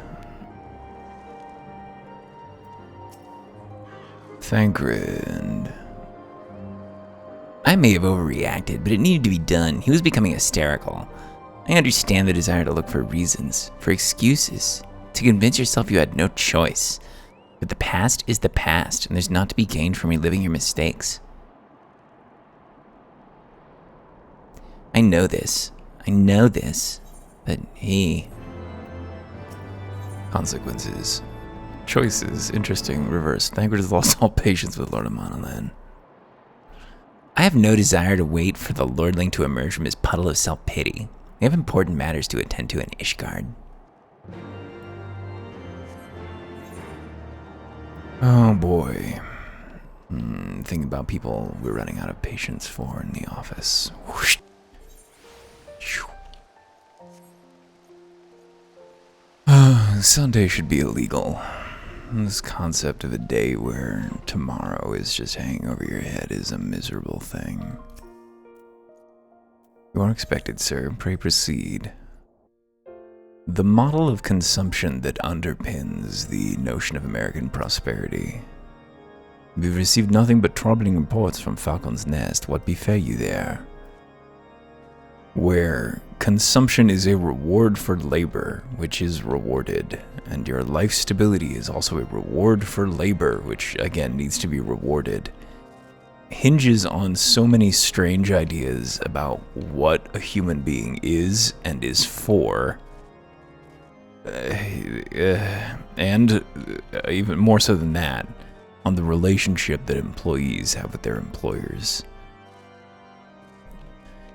A: Thancred.
C: I may have overreacted, but it needed to be done. He was becoming hysterical. I understand the desire to look for reasons, for excuses, to convince yourself you had no choice. But the past is the past, and there's not to be gained from reliving your mistakes. I know this, but he...
A: Consequences. Choices. Interesting. Reverse. Thancred has lost all patience with Lord Amon then.
C: I have no desire to wait for the lordling to emerge from his puddle of self-pity. We have important matters to attend to in Ishgard.
A: Oh boy. Thinking about people we're running out of patience for in the office. Whoosh. Sunday should be illegal. This concept of a day where tomorrow is just hanging over your head is a miserable thing. You are expected, sir. Pray proceed. The model of consumption that underpins the notion of American prosperity. We've received nothing but troubling reports from Falcon's Nest. What befell you there? Where consumption is a reward for labor, which is rewarded, and your life stability is also a reward for labor, which again needs to be rewarded, hinges on so many strange ideas about what a human being is and is for, and even more so than that, on the relationship that employees have with their employers.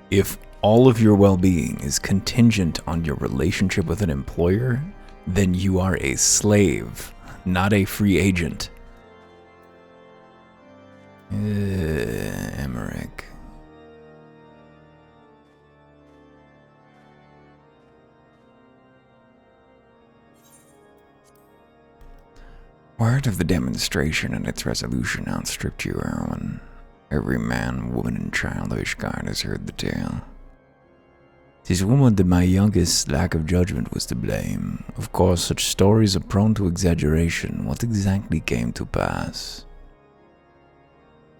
A: If all of your well-being is contingent on your relationship with an employer, then you are a slave, not a free agent. Emmerich. Word of the demonstration and its resolution outstripped you, Erwin. Every man, woman, and child of Ishgard has heard the tale. 'Tis rumored that my youngest lack of judgment was to blame. Of course, such stories are prone to exaggeration. What exactly came to pass?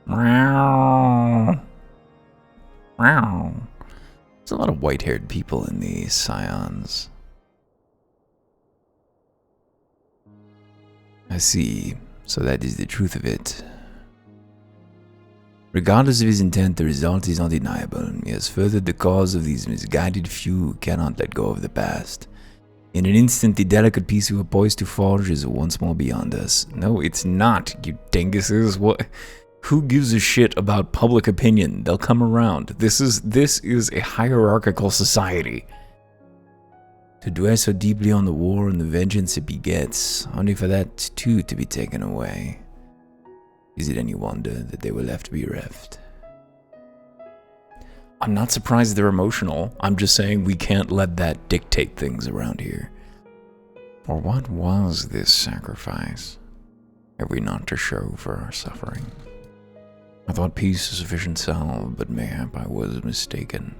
A: Meow. Meow. There's a lot of white-haired people in the Scions. I see. So that is the truth of it. Regardless of his intent, the result is undeniable. He has furthered the cause of these misguided few who cannot let go of the past. In an instant, the delicate piece we were poised to forge is once more beyond us. No, it's not, you dinguses. What? Who gives a shit about public opinion? They'll come around. This is a hierarchical society. To dwell so deeply on the war and the vengeance it begets, only for that too to be taken away. Is it any wonder that they were left bereft? I'm not surprised they're emotional. I'm just saying we can't let that dictate things around here. For what was this sacrifice? Have we not to show for our suffering? I thought peace a sufficient salve, but mayhap I was mistaken.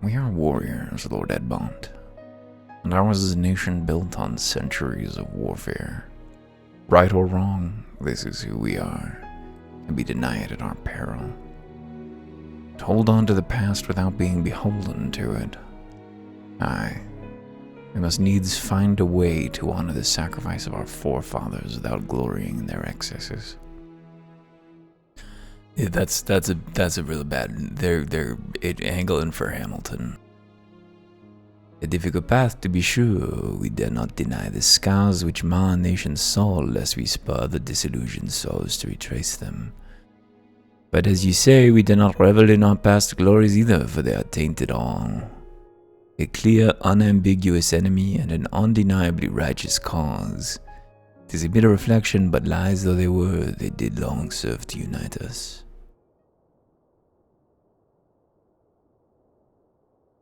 A: We are warriors, Lord Edmond, and ours is a nation built on centuries of warfare. Right or wrong, this is who we are, and we deny it at our peril. To hold on to the past without being beholden to it. Aye, we must needs find a way to honor the sacrifice of our forefathers without glorying in their excesses. Yeah, that's a really bad. They're angling for Hamilton. A difficult path, to be sure. We dare not deny the scars which mar a nation's soul, lest we spur the disillusioned souls to retrace them. But as you say, we dare not revel in our past glories either, for they are tainted all. A clear, unambiguous enemy and an undeniably righteous cause. 'Tis a bitter reflection, but lies though they were, they did long serve to unite us.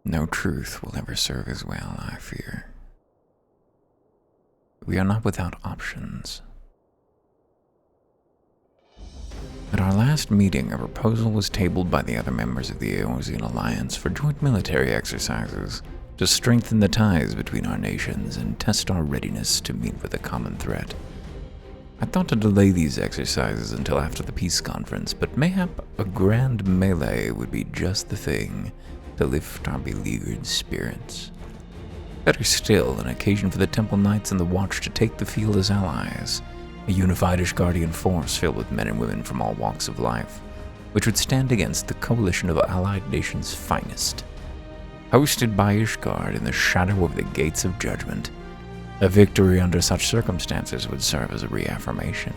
A: No truth will ever serve as well, I fear. We are not without options. At At our last meeting, a proposal was tabled by the other members of the Eorzean Alliance for joint military exercises to strengthen the ties between our nations and test our readiness to meet with a common threat. I thought to delay these exercises until after the peace conference, but mayhap a grand melee would be just the thing to lift our beleaguered spirits. Better still, an occasion for the Temple Knights and the Watch to take the field as allies, a unified Ishgardian force filled with men and women from all walks of life, which would stand against the coalition of allied nations' finest. Hosted by Ishgard in the shadow of the Gates of Judgment, a victory under such circumstances would serve as a reaffirmation,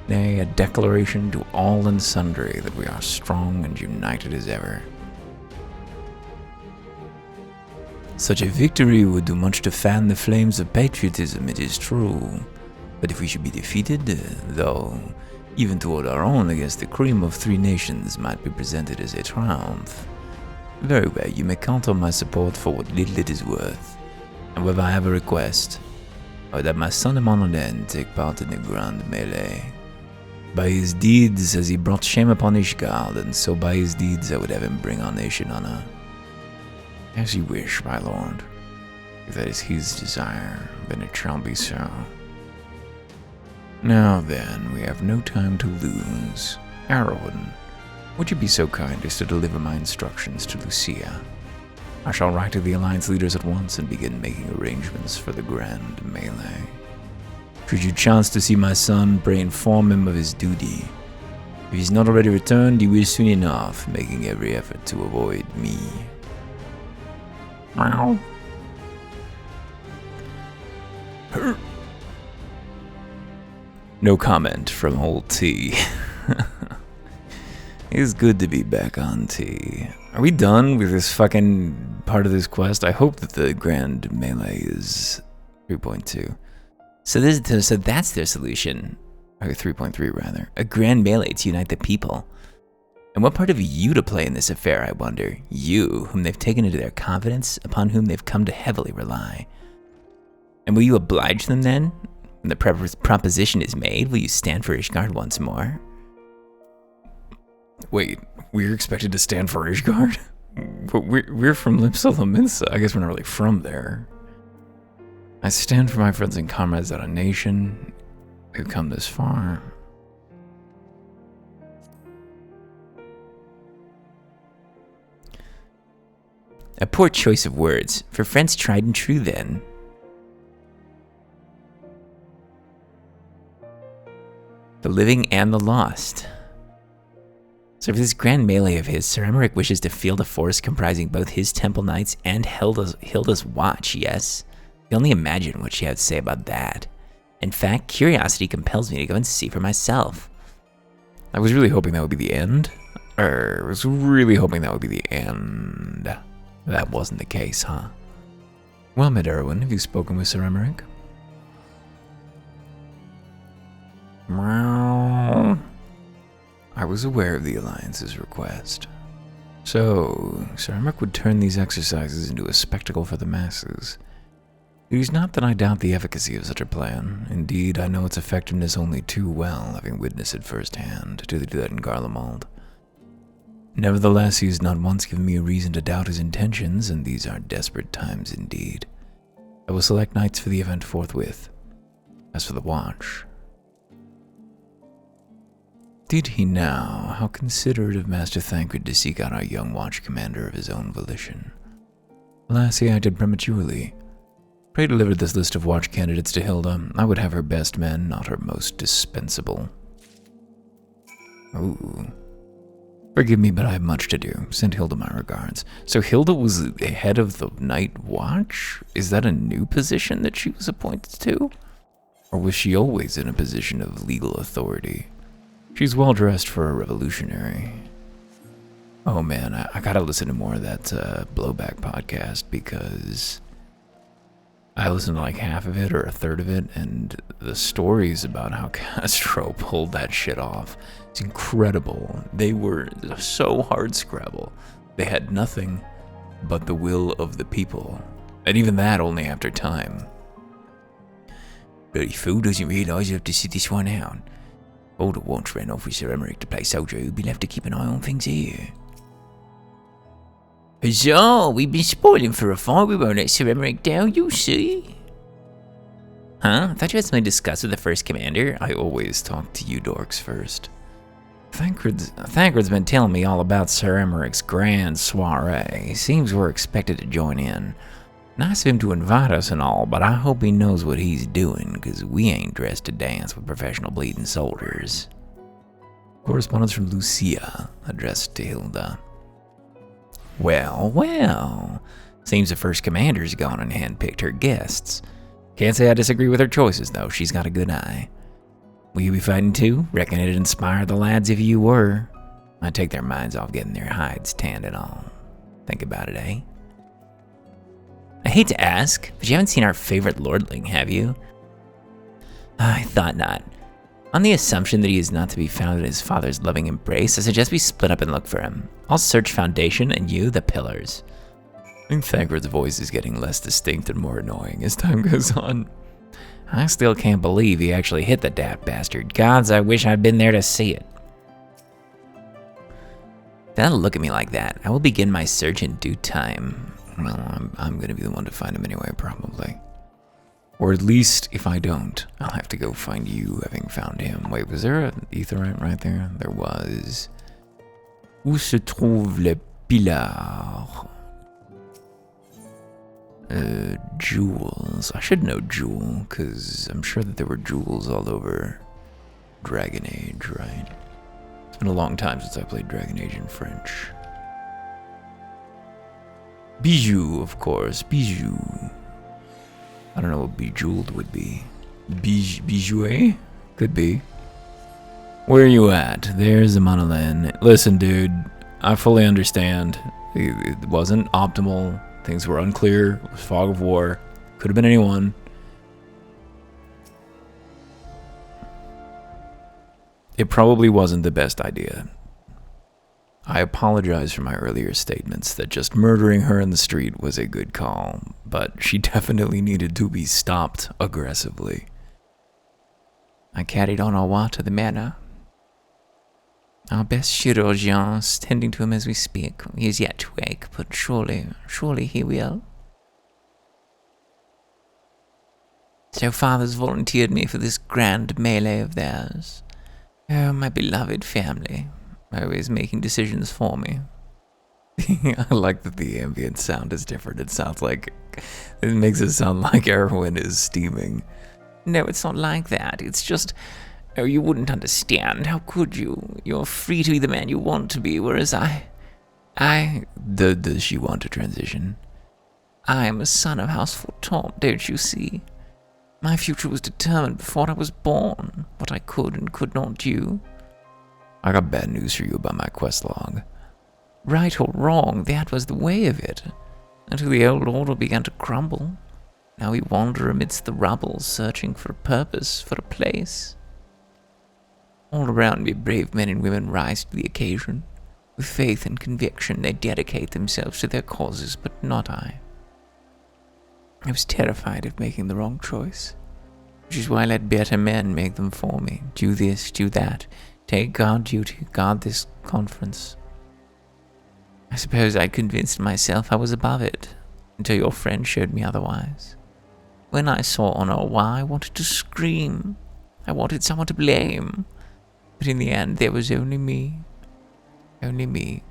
A: nay, a declaration to all and sundry that we are strong and united as ever. Such a victory would do much to fan the flames of patriotism, it is true. But if we should be defeated, though, even to hold our own against the cream of three nations might be presented as a triumph. Very well, you may count on my support for what little it is worth. However, I have a request. I would have my son Amonalen take part in the grand melee. By his deeds has he brought shame upon Ishgard, and so by his deeds I would have him bring our nation honor. As you wish, my lord. If that is his desire, then it shall be so. Now then, we have no time to lose. Arwen, would you be so kind as to deliver my instructions to Lucia? I shall write to the Alliance leaders at once and begin making arrangements for the grand melee. Should you chance to see my son, pray inform him of his duty. If he's not already returned, he will soon enough, making every effort to avoid me. Meow. No comment from old T. It's good to be back on T. Are we done with this fucking part of this quest? I hope that the grand melee is 3.2.
C: So that's their solution.
A: Or 3.3 rather.
C: A grand melee to unite the people. And what part of you to play in this affair, I wonder? You, whom they've taken into their confidence, upon whom they've come to heavily rely. And will you oblige them then? When the proposition is made, will you stand for Ishgard once more?
A: Wait, we're expected to stand for Ishgard? But we're from Limsa. I guess we're not really from there. I stand for my friends and comrades out of nation who've come this far.
C: A poor choice of words. For friends tried and true, then. The living and the lost. So for this grand melee of his, Sir Emmerich wishes to field a force comprising both his Temple Knights and Hilda's Watch, yes? You can only imagine what she had to say about that. In fact, curiosity compels me to go and see for myself.
A: I was really hoping that would be the end. That wasn't the case, huh? Well met, Erwin. Have you spoken with Sir Emmerich? Meow. I was aware of the Alliance's request. So, Sir Emmerich would turn these exercises into a spectacle for the masses. It is not that I doubt the efficacy of such a plan. Indeed, I know its effectiveness only too well, having witnessed it firsthand to the dead in Garlemald. Nevertheless, he has not once given me a reason to doubt his intentions, and these are desperate times indeed. I will select knights for the event forthwith. As for the Watch... Did he now? How considerate of Master Thancred to seek out our young Watch Commander of his own volition. Alas, he acted prematurely. Pray deliver this list of Watch candidates to Hilda. I would have her best men, not her most dispensable. Ooh. Forgive me, but I have much to do. Send Hilda my regards. So Hilda was the head of the Night Watch? Is that a new position that she was appointed to? Or was she always in a position of legal authority? She's well dressed for a revolutionary. Oh man, I gotta listen to more of that Blowback podcast because I listened to like half of it or a third of it, and the stories about how Castro pulled that shit off, it's incredible. They were so hardscrabble. They had nothing but the will of the people, and even that only after time. Bloody fool doesn't realize you have to sit this one out.
C: Order once ran off with Sir Emmerich to play soldier, who'd be left to keep an eye on things here. Huzzah! We've been spoiling for a fight. We won't let Sir Emmerich down, you see. Huh? I thought you had something to discuss with the first commander.
A: I always talk to you dorks first. Thancred's been telling me all about Sir Emmerich's grand soiree. Seems we're expected to join in. Nice of him to invite us and all, but I hope he knows what he's doing, 'cause we ain't dressed to dance with professional bleeding soldiers. Correspondence from Lucia, addressed to Hilda. Well, well. Seems the first commander's gone and handpicked her guests. Can't say I disagree with her choices, though. She's got a good eye. Will you be fighting too? Reckon it'd inspire the lads if you were. I'd take their minds off getting their hides tanned and all. Think about it, eh?
C: I hate to ask, but you haven't seen our favorite lordling, have you? I thought not. On the assumption that he is not to be found in his father's loving embrace, I suggest we split up and look for him. I'll search Foundation and you the pillars.
A: I think Thancred's voice is getting less distinct and more annoying as time goes on.
C: I still can't believe he actually hit the daft bastard. Gods, I wish I'd been there to see it. Don't look at me like that. I will begin my search in due time.
A: Well, I'm gonna be the one to find him anyway, probably. Or at least, if I don't, I'll have to go find you, having found him. Wait, was there an aetherite right there? There was. Où se trouve le pilar? Jewels. I should know jewel, because I'm sure that there were jewels all over Dragon Age, right? It's been a long time since I played Dragon Age in French. Bijou, of course. Bijou. I don't know what bejeweled would be. Bijoué? Could be. Where are you at? There's a monolith. Listen, dude. I fully understand. It wasn't optimal. Things were unclear. It was fog of war. Could have been anyone. It probably wasn't the best idea. I apologize for my earlier statements that just murdering her in the street was a good call, but she definitely needed to be stopped aggressively.
C: I carried on our way to the manor. Our best chirurgien is tending to him as we speak. He is yet to wake, but surely he will. So father's volunteered me for this grand melee of theirs. Oh, my beloved family. Always making decisions for me.
A: I like that the ambient sound is different. It sounds like... It makes it sound like Erwin is steaming.
C: No, it's not like that. It's just... Oh, you wouldn't understand. How could you? You're free to be the man you want to be, whereas
A: Does she want to transition?
C: I am a son of House Fortemps, don't you see? My future was determined before I was born, what I could and could not do.
A: I got bad news for you about my quest log.
C: Right or wrong, that was the way of it, until the old order began to crumble. Now we wander amidst the rubble, searching for a purpose, for a place. All around me, brave men and women rise to the occasion. With faith and conviction, they dedicate themselves to their causes, but not I. I was terrified of making the wrong choice, which is why I let better men make them for me. Do this, do that. Take guard duty, guard this conference. I suppose I'd convinced myself I was above it, until your friend showed me otherwise. When I saw Honor, why, I wanted to scream. I wanted someone to blame. But in the end, there was only me. Only me.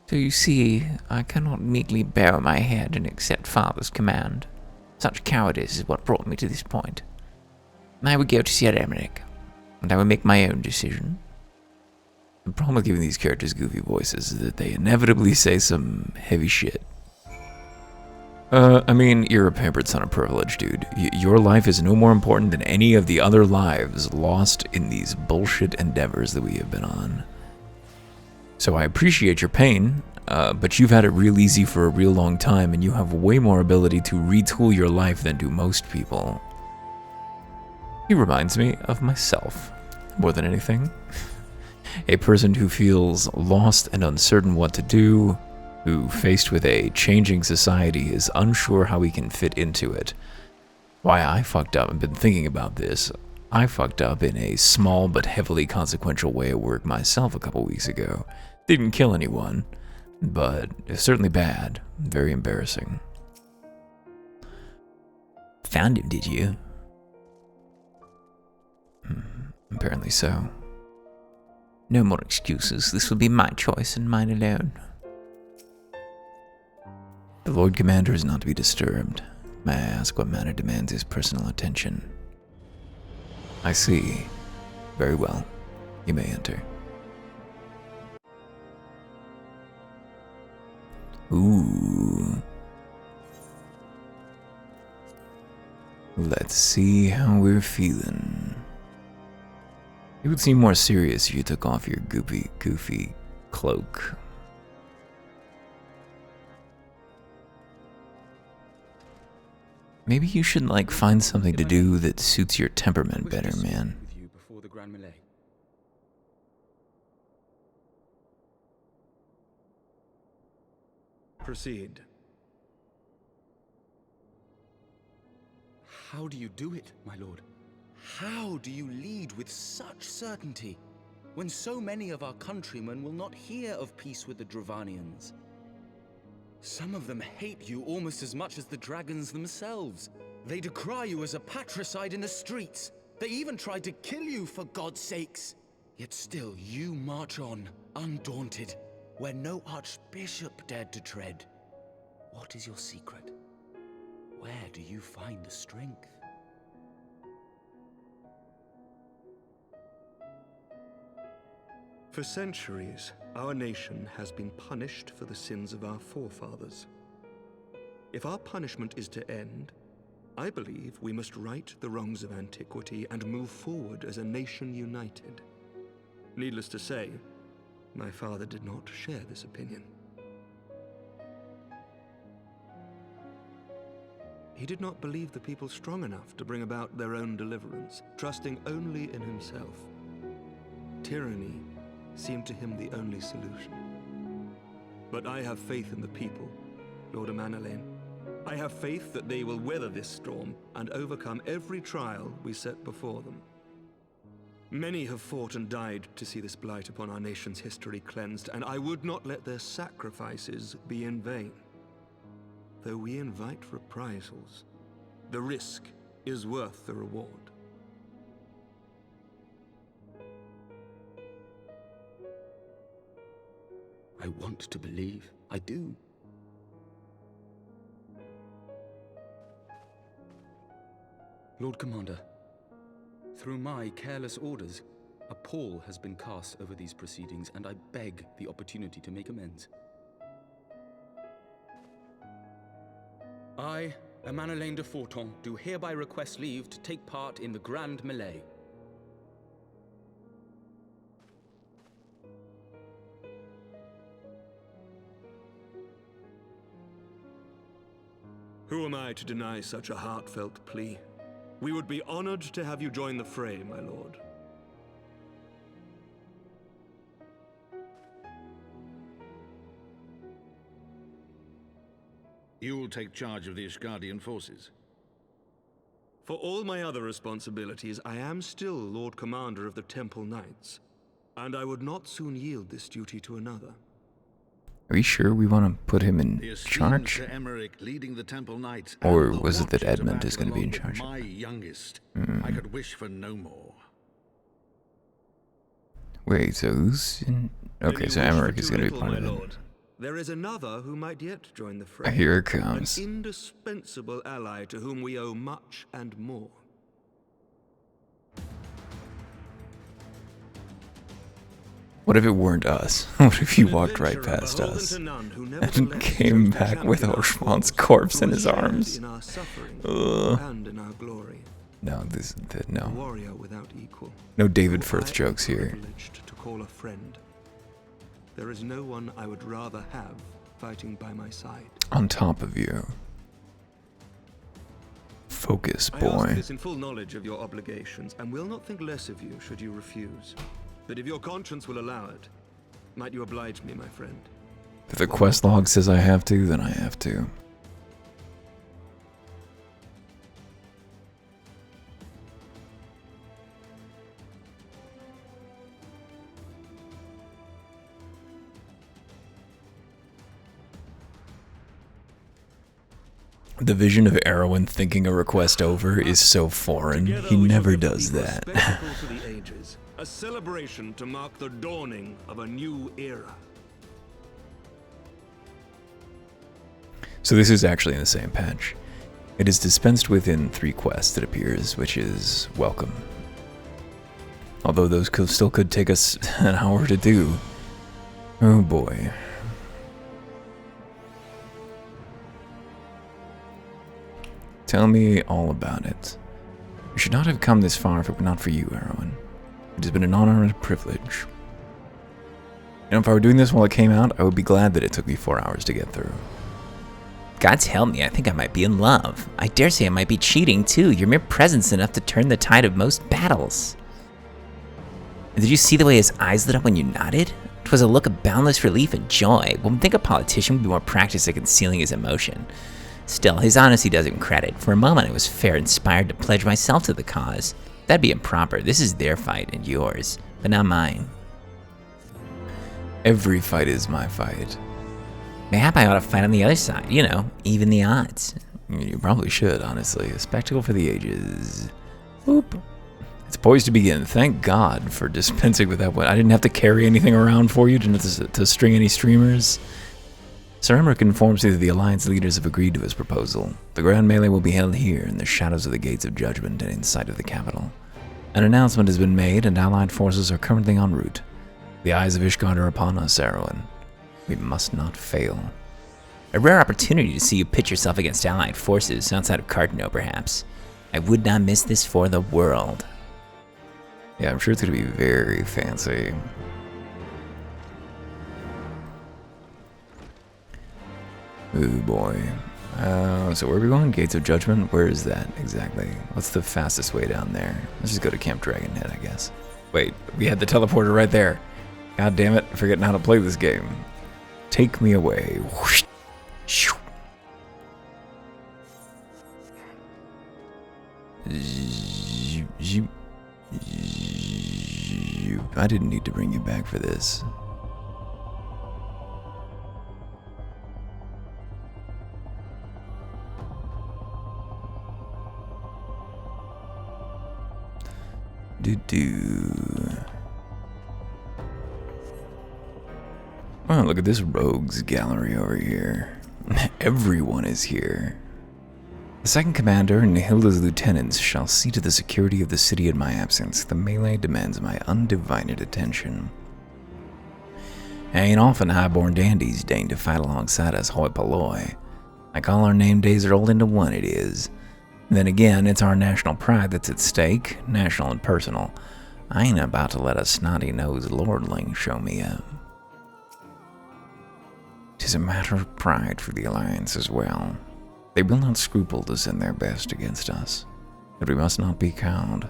C: So you see, I cannot meekly bow my head and accept Father's command. Such cowardice is what brought me to this point. I would go to Sir Emmerich, and I would make my own decision.
A: The problem with giving these characters goofy voices is that they inevitably say some heavy shit. I mean, you're a pampered son of privilege, dude. Your life is no more important than any of the other lives lost in these bullshit endeavors that we have been on. So I appreciate your pain, but you've had it real easy for a real long time, and you have way more ability to retool your life than do most people. He reminds me of myself, more than anything. A person who feels lost and uncertain what to do, who, faced with a changing society, is unsure how he can fit into it. Why I fucked up and been thinking about this. I fucked up in a small but heavily consequential way at work myself a couple weeks ago. Didn't kill anyone, but it's certainly bad. Very embarrassing.
C: Found him, did you?
A: Apparently so.
C: No more excuses. This will be my choice and mine alone.
A: The Lord Commander is not to be disturbed. May I ask what matter demands his personal attention? I see. Very well. You may enter. Ooh. Let's see how we're feeling. You would seem more serious if you took off your goofy cloak. Maybe you should, like, find something to do that suits your temperament better, man.
B: Proceed.
H: How do you do it, my lord? How do you lead with such certainty, when so many of our countrymen will not hear of peace with the Dravanians? Some of them hate you almost as much as the dragons themselves. They decry you as a patricide in the streets. They even tried to kill you, for God's sakes. Yet still you march on, undaunted, where no archbishop dared to tread. What is your secret? Where do you find the strength?
B: For centuries, our nation has been punished for the sins of our forefathers. If our punishment is to end, I believe we must right the wrongs of antiquity and move forward as a nation united. Needless to say, my father did not share this opinion. He did not believe the people strong enough to bring about their own deliverance, trusting only in himself. Tyranny seemed to him the only solution. But I have faith in the people, Lord Amanalain. I have faith that they will weather this storm and overcome every trial we set before them. Many have fought and died to see this blight upon our nation's history cleansed, and I would not let their sacrifices be in vain. Though we invite reprisals, the risk is worth the reward.
H: I want to believe. I do. Lord Commander, through my careless orders, a pall has been cast over these proceedings, and I beg the opportunity to make amends. I, Amanalain de Forton, do hereby request leave to take part in the Grand Melee.
B: Who am I to deny such a heartfelt plea? We would be honored to have you join the fray, my lord.
G: You will take charge of the Ishgardian forces.
B: For all my other responsibilities, I am still Lord Commander of the Temple Knights, and I would not soon yield this duty to another.
A: Are you sure we want to put him in charge?
G: Sir Emmerich leading the Temple Knights,
A: or was it that Edmund is going to be in charge?
G: My youngest. I could wish for no more.
A: Wait, so who's in? Okay, so Emmerich is going to be part of it.
B: There is another who might yet join the fray.
A: Here it comes.
B: An indispensable ally to whom we owe much and more.
A: What if it weren't us? What if you walked right past us and came back with Oshman's corpse in his arms? No, no.
B: Warrior without equal.
A: No David Firth jokes here.
B: To call a friend. There is no one I would rather have fighting by my side.
A: On top of you. Focus, boy.
B: I ask this in full knowledge of your obligations, and will not think less of you should you refuse. But if your conscience will allow it, might you oblige me, my friend?
A: If the quest log says I have to, then I have to. The vision of Erwin thinking a request over is so foreign.
B: Together
A: He
B: we shall
A: never
B: give the
A: does
B: people
A: that.
B: A spectacle for the ages, a celebration to mark the dawning of a new era.
A: So this is actually in the same patch. It is dispensed with in 3 quests, it appears, which is welcome. Although those still could take us an hour to do. Oh boy. Tell me all about it. You should not have come this far if it were not for you, Erwin. It has been an honor and a privilege. You know, if I were doing this while it came out, I would be glad that it took me 4 hours to get through.
C: God's help me, I think I might be in love. I dare say I might be cheating too. Your mere presence enough to turn the tide of most battles. And did you see the way his eyes lit up when you nodded? 'Twas a look of boundless relief and joy. One would think a politician would be more practiced at concealing his emotion. Still, his honesty does him credit. For a moment I was fair inspired to pledge myself to the cause. That'd be improper. This is their fight and yours, but not mine.
A: Every fight is my fight.
C: Mayhap I ought to fight on the other side, you know, even the odds.
A: You probably should, honestly. A spectacle for the ages. Whoop. It's poised to begin. Thank God for dispensing with that one. I didn't have to carry anything around for you to string any streamers. Sir Emmerich informs me that the Alliance leaders have agreed to his proposal. The Grand Melee will be held here in the shadows of the Gates of Judgment and in sight of the capital. An announcement has been made and Allied forces are currently en route. The eyes of Ishgard are upon us, Erwin. We must not fail.
C: A rare opportunity to see you pitch yourself against Allied forces, outside of Cardno perhaps. I would not miss this for the world.
A: Yeah, I'm sure it's going to be very fancy. Oh boy. So where are we going? Gates of Judgment? Where is that exactly? What's the fastest way down there? Let's just go to Camp Dragonhead, I guess. Wait, we had the teleporter right there. God damn it, forgetting how to play this game. Take me away. Whoosh. Shoo. I didn't need to bring you back for this. Oh, look at this rogues gallery over here. Everyone is here. The second commander and Hilda's lieutenants shall see to the security of the city in my absence. The melee demands my undivided attention. Ain't often highborn dandies deign to fight alongside us hoi polloi. Like all our name days are rolled into one, it is. Then again, it's our national pride that's at stake, national and personal. I ain't about to let a snotty-nosed lordling show me up. 'Tis a matter of pride for the Alliance as well. They will not scruple to send their best against us, but we must not be cowed.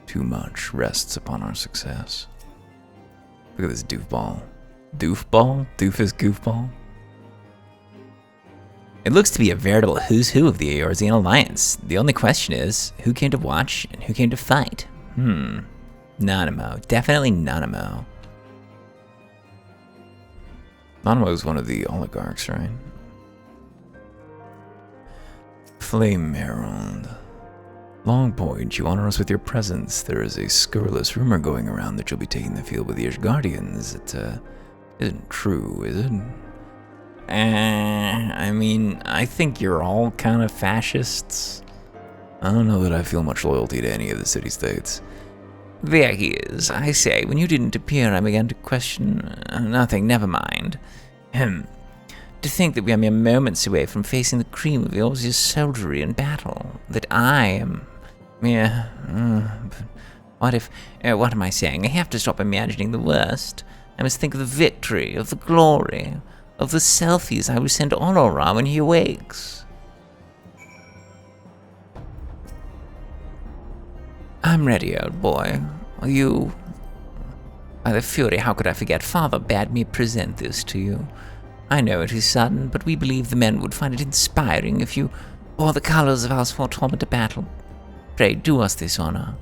A: Too much rests upon our success. Look at this doofball. Doofball? Doofus goofball?
C: It looks to be a veritable who's who of the Eorzean Alliance. The only question is, who came to watch and who came to fight? Nanamo. Definitely Nanamo.
A: Nanamo is one of the oligarchs, right? Flame Herald. Longpoint, you honor us with your presence. There is a scurrilous rumor going around that you'll be taking the field with the Ishgardians. It isn't true, is it?
C: I mean, I think you're all kind of fascists.
A: I don't know that I feel much loyalty to any of the city-states.
C: There he is. I say, when you didn't appear, I began to question... nothing, never mind. To think that we are mere moments away from facing the cream of Eorzea's soldiery in battle. That I am... what if... what am I saying? I have to stop imagining the worst. I must think of the victory, of the glory, of the selfies I will send Aurora when he awakes. I'm ready, old boy. Are you... By the Fury, how could I forget? Father bade me present this to you. I know it is sudden, but we believe the men would find it inspiring if you bore the colors of House Fortorment to battle. Pray, do us this honor.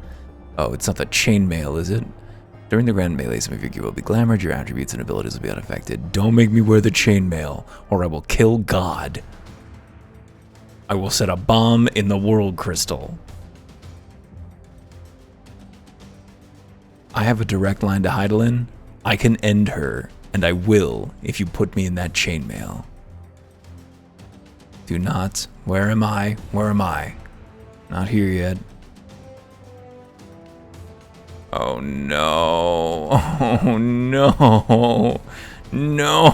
A: Oh, it's not the chainmail, is it? During the Grand Melee, some of your gear will be glamored, your attributes and abilities will be unaffected. Don't make me wear the chainmail, or I will kill God. I will set a bomb in the world crystal. I have a direct line to Heidelin. I can end her, and I will if you put me in that chainmail. Do not. Where am I? Where am I? Not here yet. Oh no. Oh no. No.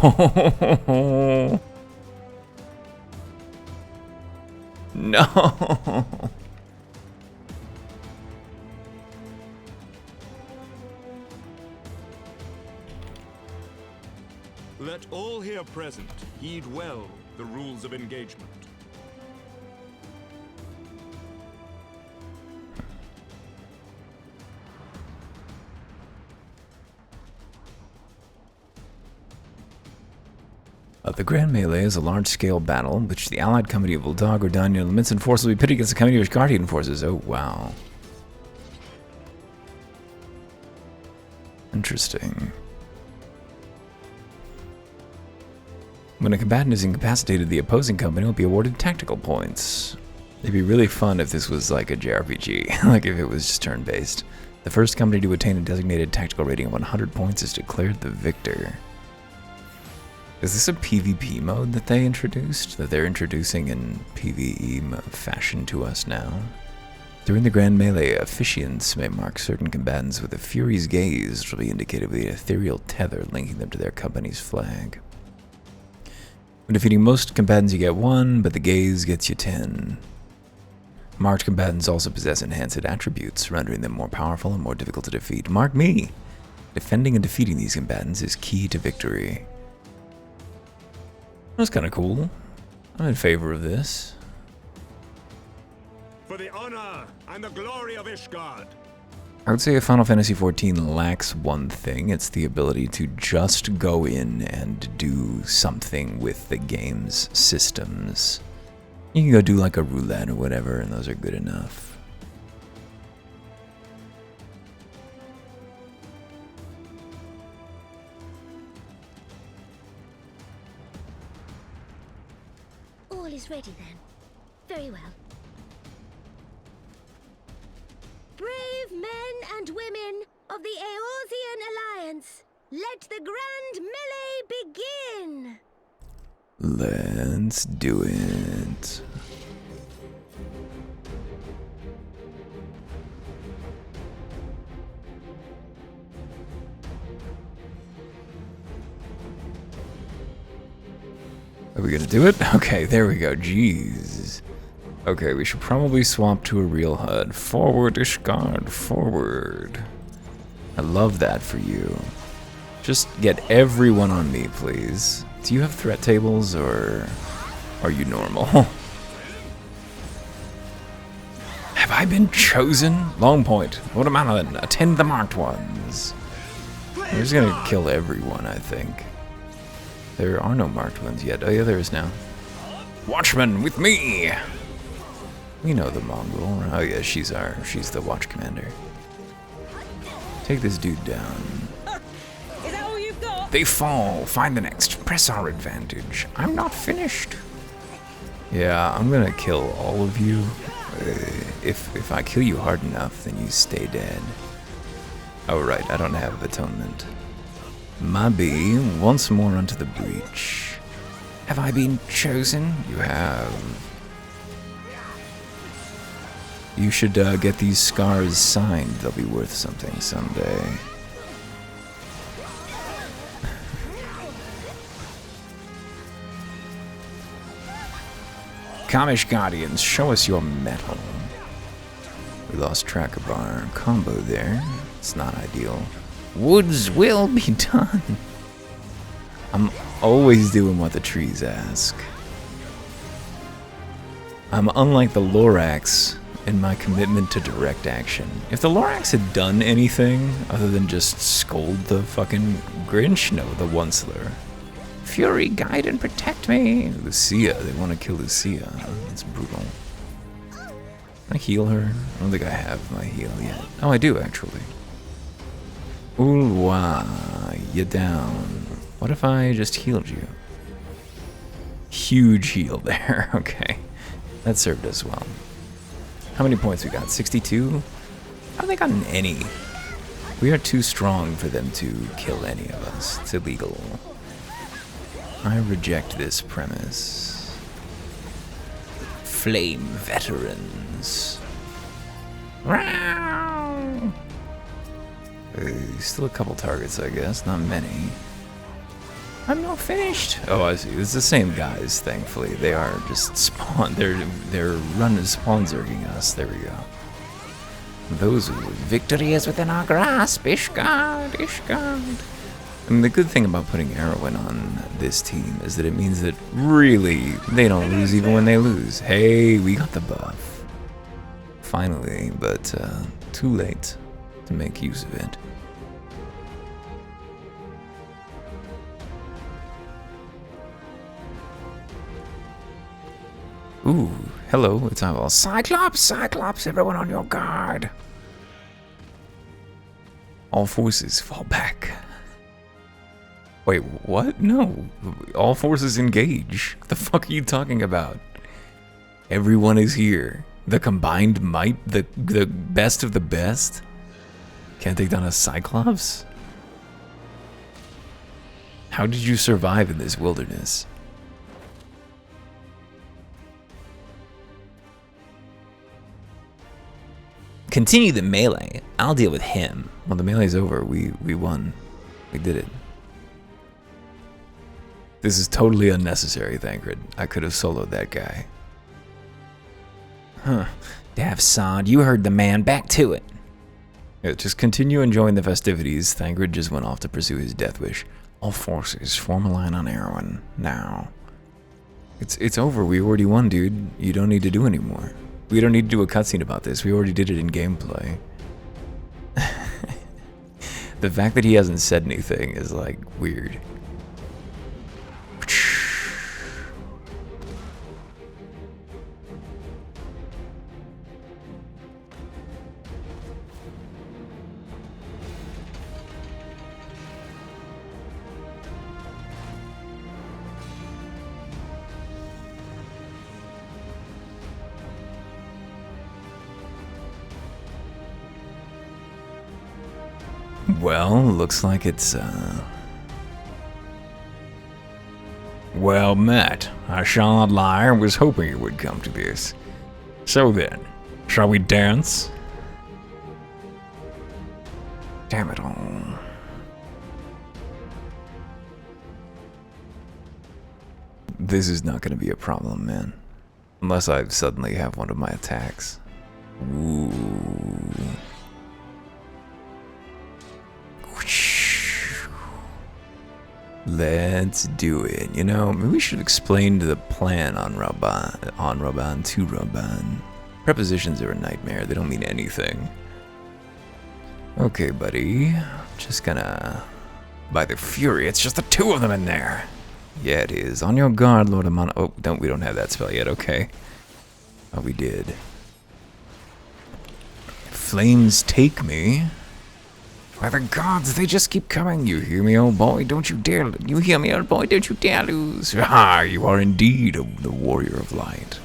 A: No.
B: Let all here present heed well the rules of engagement.
A: The Grand Melee is a large-scale battle in which the allied company of Uldog or Daniel Minson forces will be pitted against the company of Guardian forces. Oh, wow. Interesting. When a combatant is incapacitated, the opposing company will be awarded tactical points. It'd be really fun if this was like a JRPG, like if it was just turn-based. The first company to attain a designated tactical rating of 100 points is declared the victor. Is this a PvP mode that they introduced? That they're introducing in PvE fashion to us now? During the Grand Melee, officiants may mark certain combatants with a Fury's gaze, which will be indicated with the ethereal tether linking them to their company's flag. When defeating most combatants you get 1, but the gaze gets you 10. Marked combatants also possess enhanced attributes, rendering them more powerful and more difficult to defeat. Mark me! Defending and defeating these combatants is key to victory. That's kind of cool. I'm in favor of this.
B: For the honor and the glory of Ishgard.
A: I would say if Final Fantasy XIV lacks one thing, it's the ability to just go in and do something with the game's systems. You can go do like a roulette or whatever, and those are good enough.
E: All is ready then. Very well. Brave men and women of the Eorzean Alliance, let the Grand Melee begin!
A: Let's do it. Are we gonna do it? Okay, there we go. Jeez. Okay, we should probably swap to a real HUD. Forward, Ishgard, forward. I love that for you. Just get everyone on me, please. Do you have threat tables, or are you normal? Have I been chosen? Long point. What amount of them? Attend the marked ones. We're just gonna kill everyone, I think. There are no marked ones yet. Oh yeah, there is now. Watchman, with me! We know the Mongol. Oh yeah, she's the watch commander. Take this dude down.
J: Is that all you've got?
A: They fall. Find the next. Press our advantage. I'm not finished. Yeah, I'm gonna kill all of you. If I kill you hard enough, then you stay dead. Oh right, I don't have atonement. Maybe once more onto the breach. Have I been chosen? You have. You should get these scars signed. They'll be worth something someday. Kamish Guardians, show us your metal. We lost track of our combo there. It's not ideal. Woods will be done. I'm always doing what the trees ask. I'm unlike the Lorax in my commitment to direct action. If the Lorax had done anything other than just scold the fucking Grinch, no, the Onceler. Fury, guide and protect me. Lucia, they want to kill Lucia. That's brutal. Can I heal her? I don't think I have my heal yet. Oh, I do actually. Ulwa, you down. What if I just healed you? Huge heal there, okay. That served us well. How many points we got? 62? Have they gotten any? We are too strong for them to kill any of us. It's illegal. I reject this premise. Flame veterans. Still a couple targets, I guess. Not many. I'm not finished. Oh, I see. It's the same guys, thankfully. They are just spawn. They're running spawn zerging us. There we go. Those victory is within our grasp. Ishgard, Ishgard. I mean, the good thing about putting Erwin on this team is that it means that really they don't lose even when they lose. Hey, we got the buff. Finally, but too late to make use of it. Ooh, hello, it's Eyeball. Cyclops, Cyclops, everyone on your guard. All forces fall back. Wait, what? No, all forces engage. What the fuck are you talking about? Everyone is here. The combined might, the best of the best. Can't take down a Cyclops? How did you survive in this wilderness?
C: Continue the melee. I'll deal with him.
A: Well, the melee's over. We won. We did it. This is totally unnecessary, Thancred. I could have soloed that guy.
C: Huh. Dav Sod, you heard the man. Back to it.
A: Yeah, just continue enjoying the festivities. Thancred just went off to pursue his death wish. All forces, form a line on Erwin. Now. It's over. We already won, dude. You don't need to do anymore. We don't need to do a cutscene about this. We already did it in gameplay. The fact that he hasn't said anything is, like, weird. Well, looks like it's, Well met. I shall not lie, I was hoping it would come to this. So then, shall we dance? Damn it all. This is not gonna be a problem, man. Unless I suddenly have one of my attacks. Ooh. Let's do it. You know, maybe we should explain the plan on Raban to Raban. Prepositions are a nightmare. They don't mean anything. Okay, buddy. Just gonna... By the fury, it's just the two of them in there. Yeah, it is. On your guard, Lord Amon. Oh, we don't have that spell yet. Okay. Oh, we did. Flames take me. By the gods, they just keep coming. You hear me, old boy? Don't you dare. You hear me, old boy? Don't you dare lose. Ah, you are indeed the warrior of light.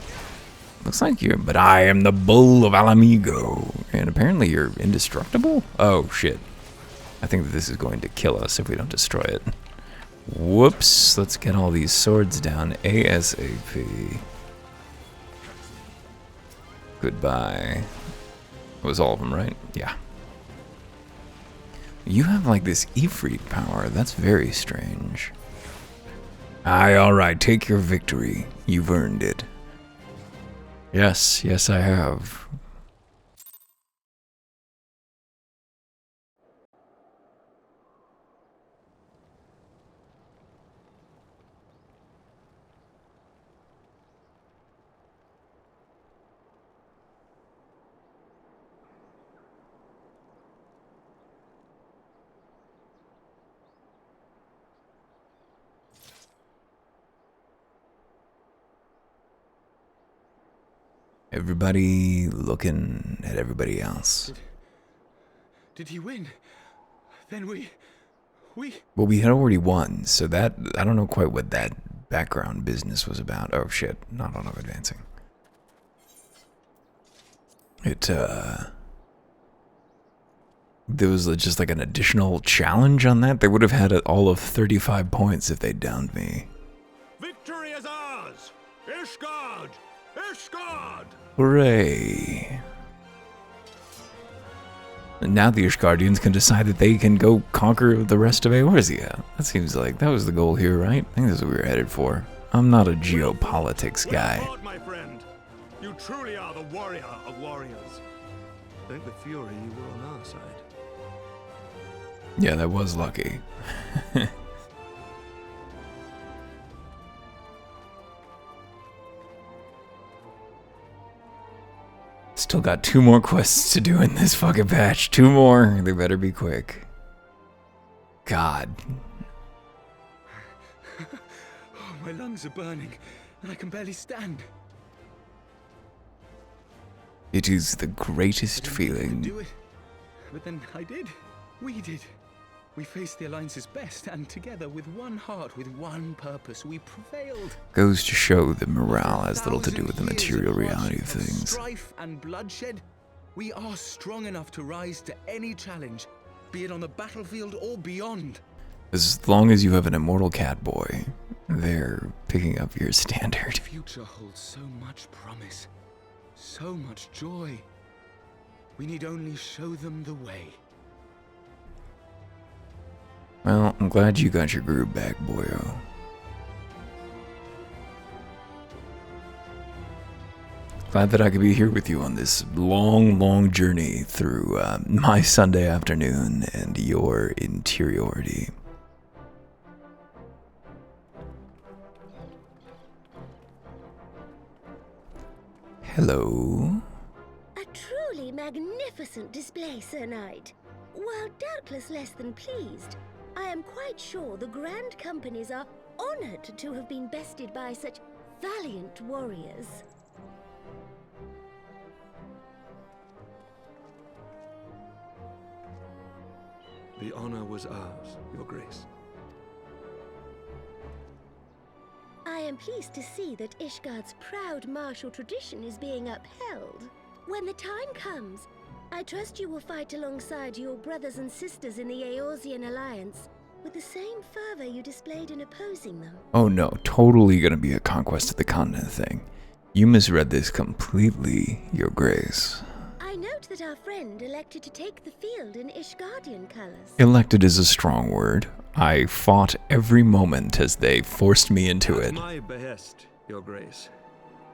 A: Looks like you're, but I am the bull of Alamigo. And apparently you're indestructible? Oh, shit. I think that this is going to kill us if we don't destroy it. Whoops. Let's get all these swords down ASAP. Goodbye. It was all of them, right? Yeah. You have like this Ifrit power. That's very strange. Aye, alright. Take your victory. You've earned it. Yes, yes I have. Everybody looking at everybody else.
H: Did he win? Then we...
A: Well, we had already won, so that... I don't know quite what that background business was about. Oh, shit. Not auto-advancing. There was just like an additional challenge on that. They would have had all of 35 points if they downed me.
B: Victory is ours! Ishgard! Ishgard!
A: Hooray! And now the Ishgardians can decide that they can go conquer the rest of Eorzea. That seems like that was the goal here, right? I think that's what we were headed for. I'm not a geopolitics guy.
B: Well fought, my friend. You truly are the warrior of warriors. Thank the Fury you were on our side.
A: Yeah, that was lucky. Still got 2 more quests to do in this fucking patch. 2 more. They better be quick. God.
H: Oh, my lungs are burning, and I can barely stand.
A: It is the greatest
H: I
A: feeling.
H: do it, but then I did. We did. We faced the Alliance's best, and together, with one heart, with one purpose, we prevailed.
A: Goes to show that morale has little to do with the
H: 1,000 years
A: material
H: of
A: reality of
H: hardship,
A: things.
H: Strife and bloodshed. We are strong enough to rise to any challenge, be it on the battlefield or beyond.
A: As long as you have an immortal cat boy, they're picking up your standard.
H: The future holds so much promise, so much joy. We need only show them the way.
A: Well, I'm glad you got your groove back, boyo. Glad that I could be here with you on this long, long journey through my Sunday afternoon and your interiority. Hello.
E: A truly magnificent display, Sir Knight. While doubtless less than pleased, I am quite sure the Grand Companies are honored to have been bested by such valiant warriors.
B: The honor was ours, Your Grace.
E: I am pleased to see that Ishgard's proud martial tradition is being upheld. When the time comes, I trust you will fight alongside your brothers and sisters in the Eorzean Alliance with the same fervor you displayed in opposing them.
A: Oh no, totally gonna be a conquest of the continent thing. You misread this completely, Your Grace.
E: I note that our friend elected to take the field in Ishgardian colors.
A: Elected is a strong word. I fought every moment as they forced me into
B: At
A: it.
B: my behest, Your Grace.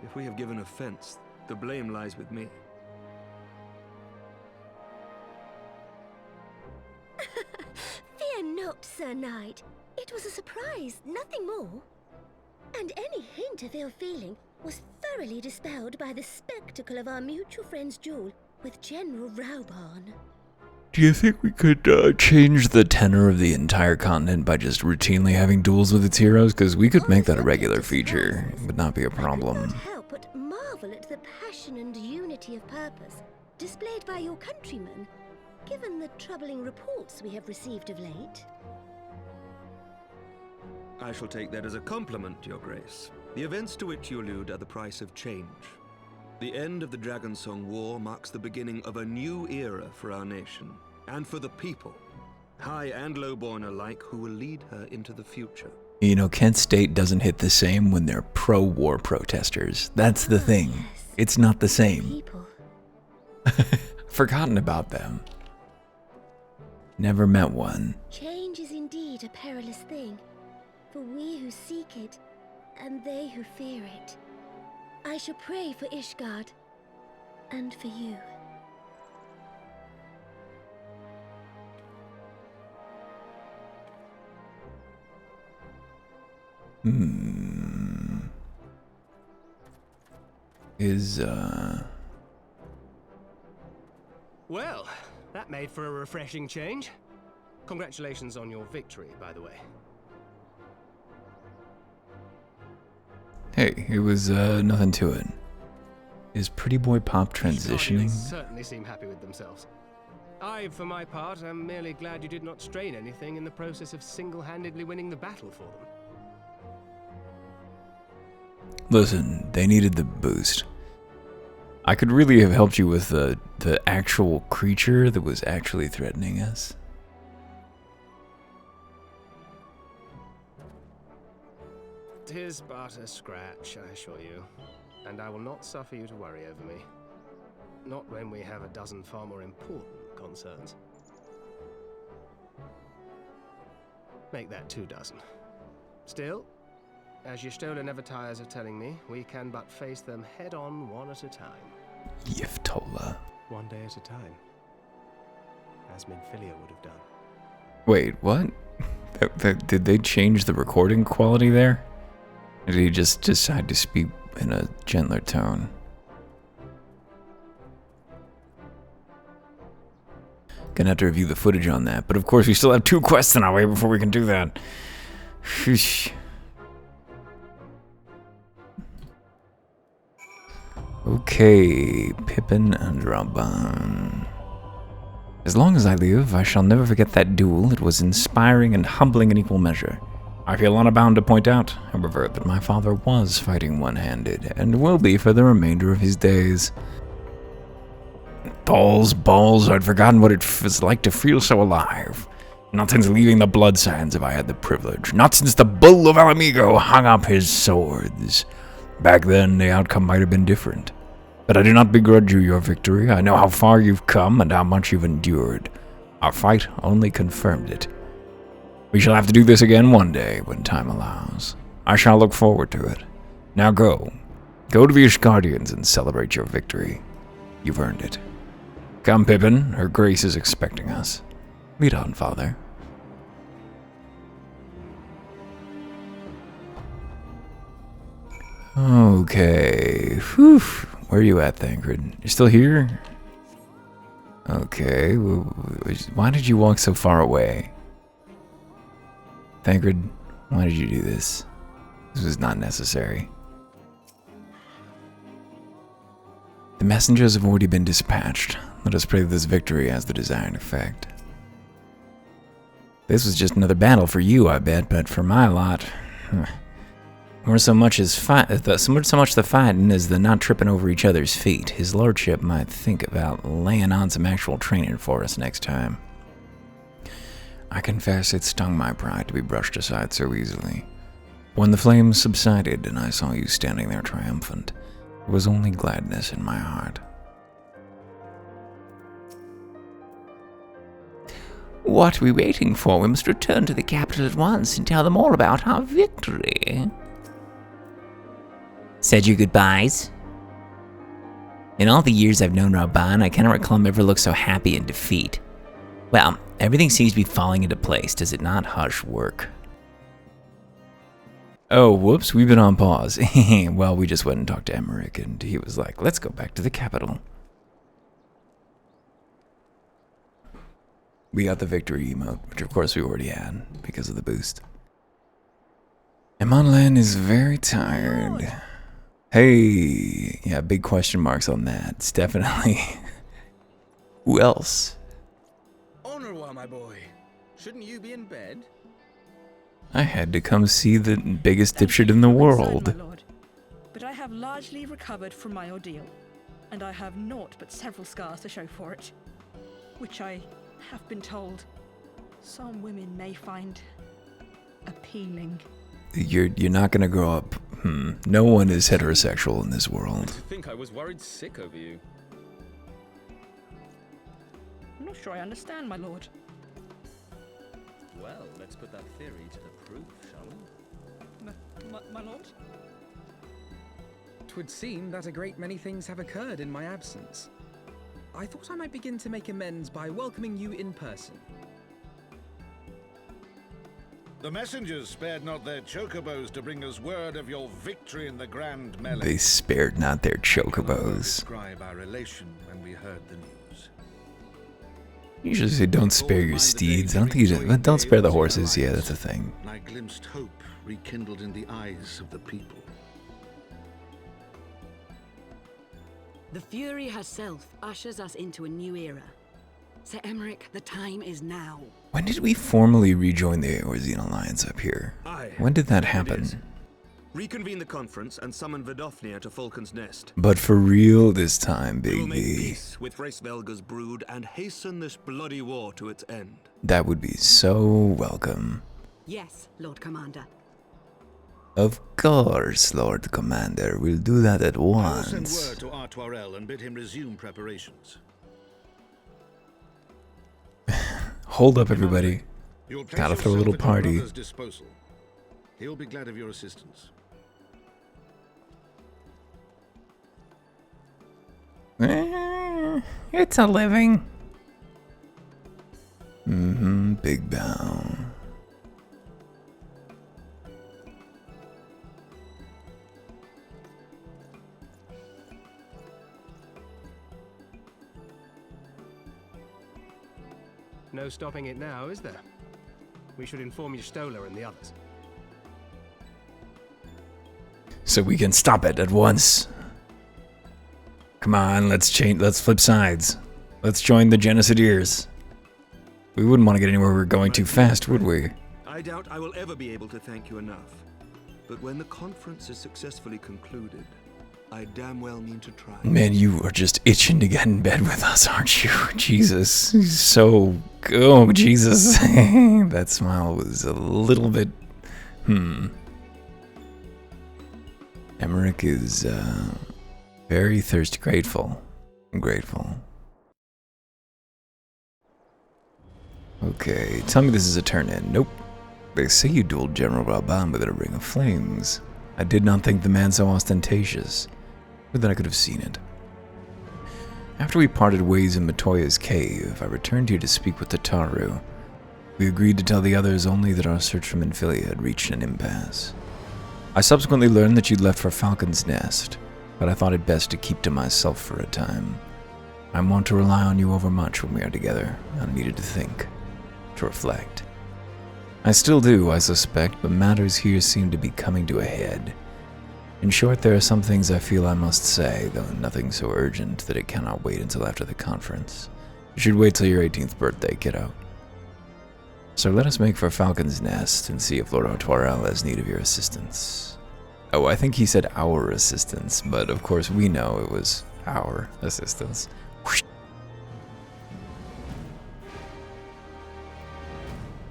B: If we have given offense, the blame lies with me.
E: Fear not, Sir Knight. It was a surprise, nothing more. And any hint of ill feeling was thoroughly dispelled by the spectacle of our mutual friend's duel with General Raubarn.
A: Do you think we could change the tenor of the entire continent by just routinely having duels with its heroes? Because we could make that a regular feature. It would not be a
E: I could
A: problem.
E: not help but marvel at the passion and unity of purpose displayed by your countrymen, given the troubling reports we have received of late.
B: I shall take that as a compliment, Your Grace. The events to which you allude are the price of change. The end of the Dragonsong War marks the beginning of a new era for our nation, and for the people, high and lowborn alike, who will lead her into the future.
A: You know, Kent State doesn't hit the same when they're pro-war protesters. That's the thing.
E: Yes.
A: It's not the same.
E: People.
A: Forgotten about them. Never met one.
E: Change is indeed a perilous thing, for we who seek it, and they who fear it. I shall pray for Ishgard, and for you.
I: Well, that made for a refreshing change. Congratulations on your victory, by the way.
A: Hey, it was nothing to it. Is Pretty Boy Pop
I: These
A: transitioning?
I: Guardians certainly seem happy with themselves. I, for my part, am merely glad you did not strain anything in the process of single-handedly winning the battle for them.
A: Listen, they needed the boost. I could really have helped you with the actual creature that was actually threatening us.
I: "'Tis but a scratch, I assure you, and I will not suffer you to worry over me. Not when we have a dozen far more important concerns. Make that 2 dozen. Still, as your stolen never tires of telling me, we can but face them head-on, one at a time.
A: Yiftola.
I: One day at a time. As Minfilia would have done.
A: Wait, what? Did they change the recording quality there? Or did he just decide to speak in a gentler tone? Gonna have to review the footage on that, but of course we still have 2 quests in our way before we can do that. Sheesh. Okay, Pippin and Raban. As long as I live, I shall never forget that duel. It was inspiring and humbling in equal measure. I feel honor bound to point out, however, that my father was fighting one-handed, and will be for the remainder of his days. Balls, I'd forgotten what it was like to feel so alive. Not since leaving the Blood Sands have I had the privilege. Not since the Bull of Alamigo hung up his swords. Back then, the outcome might have been different. But I do not begrudge you your victory. I know how far you've come and how much you've endured. Our fight only confirmed it. We shall have to do this again one day, when time allows. I shall look forward to it. Now go. Go to the Ishgardians and celebrate your victory. You've earned it. Come, Pippin. Her Grace is expecting us. Lead on, Father. Okay. Whew. Where are you at, Thancred? You're still here? Okay. Why did you walk so far away? Thancred, why did you do this? This was not necessary. The messengers have already been dispatched. Let us pray that this victory has the desired effect. This was just another battle for you, I bet, but for my lot, more so much the fighting as the not tripping over each other's feet. His lordship might think about laying on some actual training for us next time. I confess it stung my pride to be brushed aside so easily. When the flames subsided and I saw you standing there triumphant, there was only gladness in my heart.
C: What are we waiting for? We must return to the capital at once and tell them all about our victory. Said your goodbyes? In all the years I've known Raban, I cannot recall him ever look so happy in defeat. Well, everything seems to be falling into place, does it not? Hush, work.
A: Oh, whoops, we've been on pause. Well, we just went and talked to Emmerich, and he was like, let's go back to the capital. We got the victory emote, which of course we already had, because of the boost. Emonlan is very tired. Hey, yeah, big question marks on that. It's definitely... Who else?
H: Honorwa, my boy. Shouldn't you be in bed?
A: I had to come see the biggest dipshit in the world.
J: My lord. But I have largely recovered from my ordeal, and I have naught but several scars to show for it, which I have been told some women may find appealing.
A: You're not gonna grow up. No one is heterosexual in this world.
H: I think I was worried sick over you.
J: I'm not sure I understand, my lord.
H: Well, let's put that theory to the proof, shall we?
J: My lord?
K: 'Twould seem that a great many things have occurred in my absence. I thought I might begin to make amends by welcoming you in person.
L: The messengers spared not their chocobos to bring us word of your victory in the grand melee.
A: They spared not their chocobos.
L: Describe our relation when we heard the news.
A: Usually say don't spare your steeds. I don't think you do. Don't spare the horses. Yeah, that's a thing.
L: And I glimpsed hope rekindled in the eyes of the people.
F: The Fury herself ushers us into a new era. Sir Emmerich, the time is now.
A: When did we formally rejoin the Eorzean Alliance up here? When did that happen?
B: Reconvene the conference and summon Vidofnir to Falcon's Nest.
A: But for real this time,
B: We will make
A: baby.
B: peace with Racevelga's brood and hasten this bloody war to its end.
A: That would be so welcome.
F: Yes, Lord Commander.
A: Of course, Lord Commander. We'll do that at
L: I will
A: once.
L: send word to Artoirel and bid him resume preparations.
A: Hold up, everybody.
L: You will place
A: Gotta throw a
L: yourself
A: little
L: at your
A: party.
L: brother's disposal. He will be glad of your assistance.
C: It's a living.
A: Big bow.
I: No stopping it now, is there? We should inform Stola and the others.
A: So we can stop it at once. Come on, let's flip sides. Let's join the Genocideers. We wouldn't want to get anywhere we're going too fast, would we?
B: I doubt I will ever be able to thank you enough. But when the conference is successfully concluded, I damn well mean to try.
A: Man, you are just itching to get in bed with us, aren't you? Jesus. So, oh, Jesus. That smile was a little bit, Emmerich is, very grateful. Okay, tell me this is a turn-in. Nope. They say you dueled General Raban within a ring of flames. I did not think the man so ostentatious, or that I could have seen it. After we parted ways in Matoya's cave, I returned here to speak with Tataru. We agreed to tell the others only that our search for Minfilia had reached an impasse. I subsequently learned that you'd left for Falcon's Nest, but I thought it best to keep to myself for a time. I want to rely on you overmuch when we are together. I needed to think, to reflect. I still do, I suspect, but matters here seem to be coming to a head. In short, there are some things I feel I must say, though nothing so urgent that it cannot wait until after the conference. You should wait till your 18th birthday, kiddo. So let us make for Falcon's Nest and see if Lord Artoirel has need of your assistance. Oh, I think he said our assistance, but of course we know it was our assistance.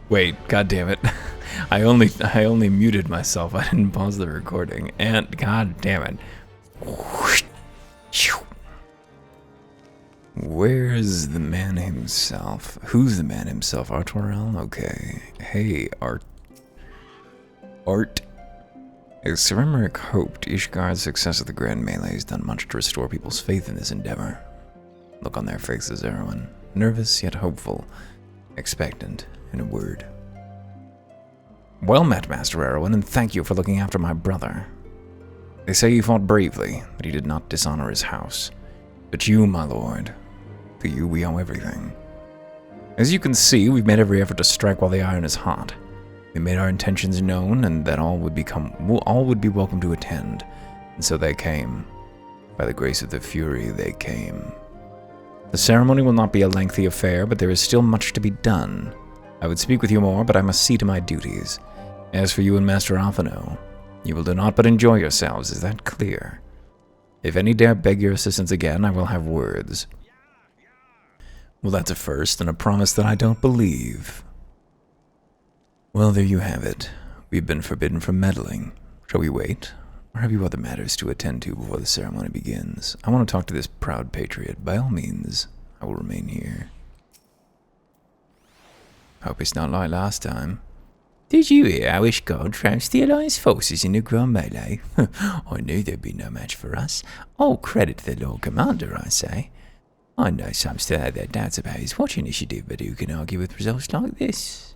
A: Wait, god damn it. I only muted myself. I didn't pause the recording. And god damn it. Where's the man himself? Who's the man himself? Artoirel? Okay. Hey, Art. As Sir Emmerich hoped, Ishgard's success at the Grand Melee has done much to restore people's faith in this endeavor. Look on their faces, Erwin. Nervous yet hopeful. Expectant, in a word. Well met, Master Erwin, and thank you for looking after my brother. They say you fought bravely, that he did not dishonor his house. But you, my lord, to you we owe everything. As you can see, we've made every effort to strike while the iron is hot. We made our intentions known, and that all would be welcome to attend. And so they came. By the grace of the Fury, they came. The ceremony will not be a lengthy affair, but there is still much to be done. I would speak with you more, but I must see to my duties. As for you and Master Alphino, you will do naught but enjoy yourselves, is that clear? If any dare beg your assistance again, I will have words. Well, that's a first, and a promise that I don't believe. Well, there you have it. We've been forbidden from meddling. Shall we wait? Or have you other matters to attend to before the ceremony begins? I want to talk to this proud patriot. By all means, I will remain here. Hope it's not like last time. Did you hear how Ishgard trounced the Alliance forces in the Grand Melee? I knew there'd be no match for us. All credit to the Lord Commander, I say. I know some still have their doubts about his watch initiative, but who can argue with results like this?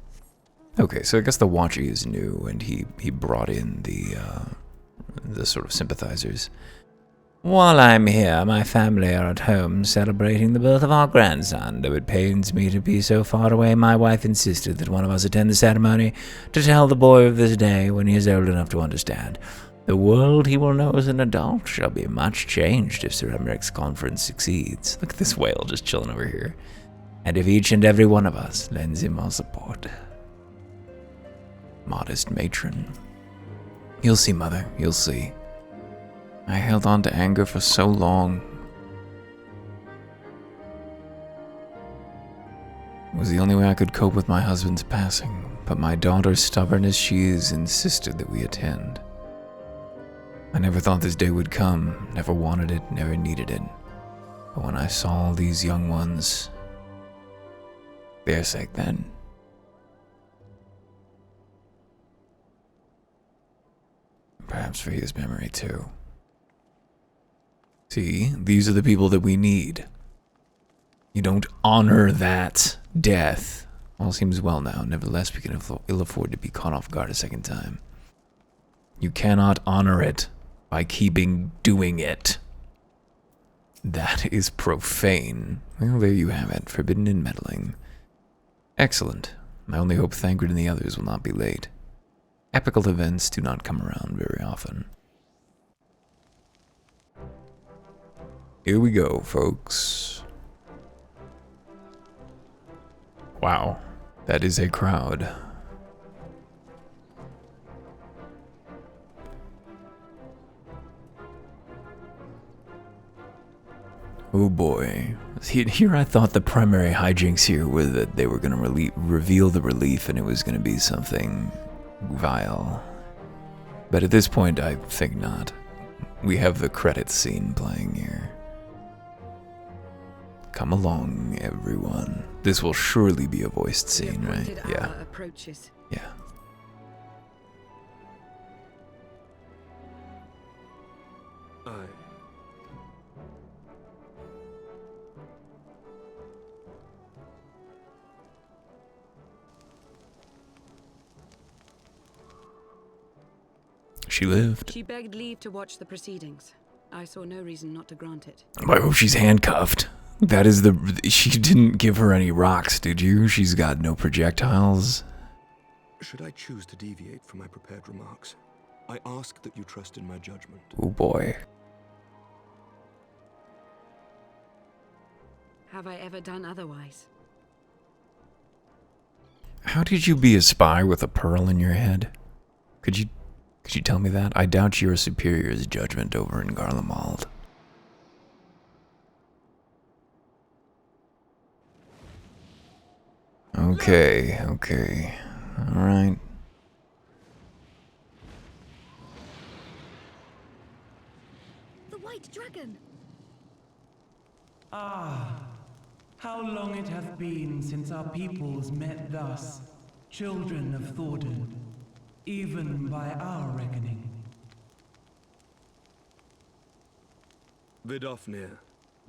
A: Okay, so I guess the Watchy is new, and he brought in the sort of sympathizers. While I'm here, my family are at home celebrating the birth of our grandson, though it pains me to be so far away. My wife insisted that one of us attend the ceremony to tell the boy of this day when he is old enough to understand. The world he will know as an adult shall be much changed if Sir Emmerich's conference succeeds. Look at this whale just chilling over here. And if each and every one of us lends him our support. Modest matron. You'll see, Mother, you'll see. I held on to anger for so long. It was the only way I could cope with my husband's passing, but my daughter, stubborn as she is, insisted that we attend. I never thought this day would come, never wanted it, never needed it. But when I saw all these young ones, their sake then, perhaps for his memory too. See, these are the people that we need. You don't honor that death. All seems well now. Nevertheless, we can ill afford to be caught off guard a second time. You cannot honor it by keeping doing it. That is profane. Well, there you have it. Forbidden and meddling. Excellent. I only hope Thancred and the others will not be late. Epical events do not come around very often. Here we go, folks. Wow, that is a crowd. Oh boy. Here I thought the primary hijinks here were that they were going to reveal the relief and it was going to be something vile. But at this point, I think not. We have the credits scene playing here. Come along, everyone. This will surely be a voiced scene, right? Yeah.
F: Approaches.
A: Yeah.
B: Aye.
A: She lived.
F: She begged leave to watch the proceedings. I saw no reason not to grant it.
A: I hope she's handcuffed. That is she didn't give her any rocks, did you? She's got no projectiles.
B: Should I choose to deviate from my prepared remarks, I ask that you trust in my judgment.
A: Oh boy.
F: Have I ever done otherwise?
A: How did you be a spy with a pearl in your head? Could you tell me that? I doubt your superior's judgment over in Garlemald. Okay. Alright.
E: The White Dragon!
M: Ah, how long it hath been since our peoples met thus, children of Thordan, even by our reckoning.
B: Vidofnir,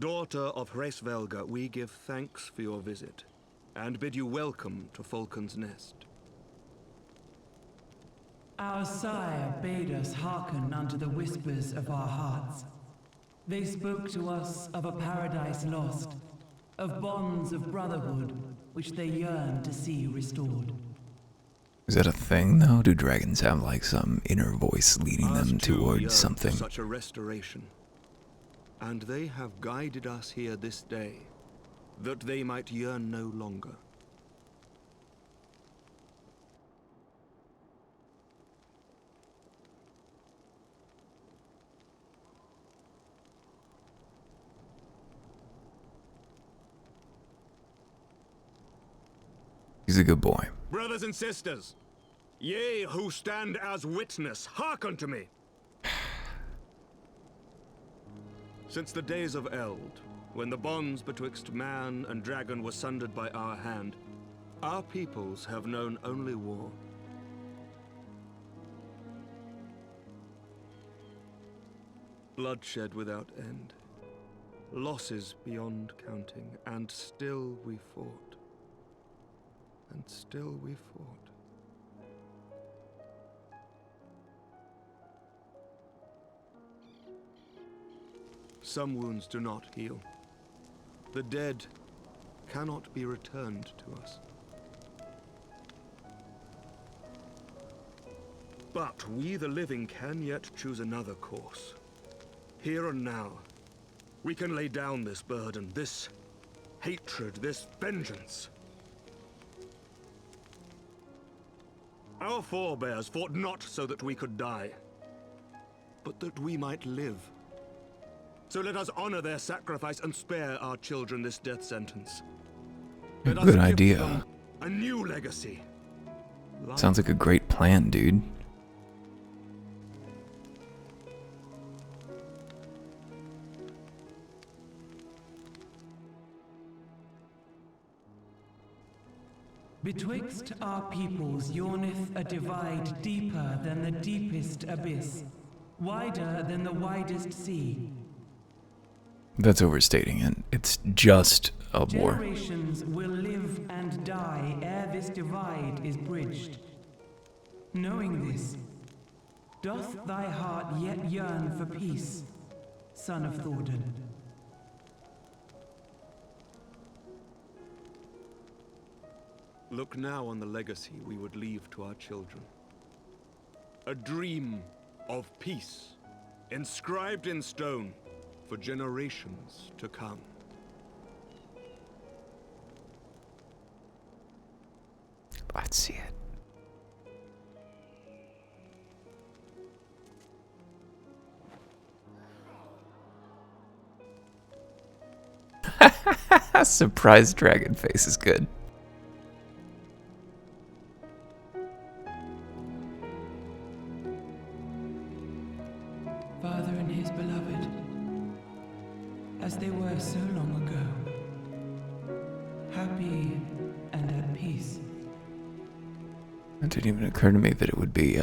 B: daughter of Hraesvelga, we give thanks for your visit, and bid you welcome to Falcon's Nest.
M: Our sire bade us hearken unto the whispers of our hearts. They spoke to us of a paradise lost, of bonds of brotherhood which they yearn to see restored.
A: Is that a thing, though? Do dragons have, like, some inner voice leading them towards something?
B: Such a restoration. And they have guided us here this day, that they might yearn no longer.
A: He's a good boy.
B: Brothers and sisters, ye who stand as witness, hearken to me. Since the days of Eld, when the bonds betwixt man and dragon were sundered by our hand, our peoples have known only war. Bloodshed without end, losses beyond counting, and still we fought. And still we fought. Some wounds do not heal. The dead cannot be returned to us. But we the living can yet choose another course. Here and now, we can lay down this burden, this hatred, this vengeance. Our forebears fought not so that we could die, but that we might live. So let us honor their sacrifice and spare our children this death sentence. Let us
A: Good
B: give
A: idea.
B: them a new legacy.
A: Sounds like a great plan, dude.
M: Betwixt our peoples yawneth a divide deeper than the deepest abyss, wider than the widest sea.
A: That's overstating it. It's just a war.
M: Generations will live and die ere this divide is bridged. Knowing this, doth thy heart yet yearn for peace, son of Thordan?
B: Look now on the legacy we would leave to our children. A dream of peace, inscribed in stone for generations to come.
A: Let's see it. Surprise dragon face is good.
M: Father and his beloved, as they were so long ago, happy and at peace.
A: It didn't even occur to me that it would be,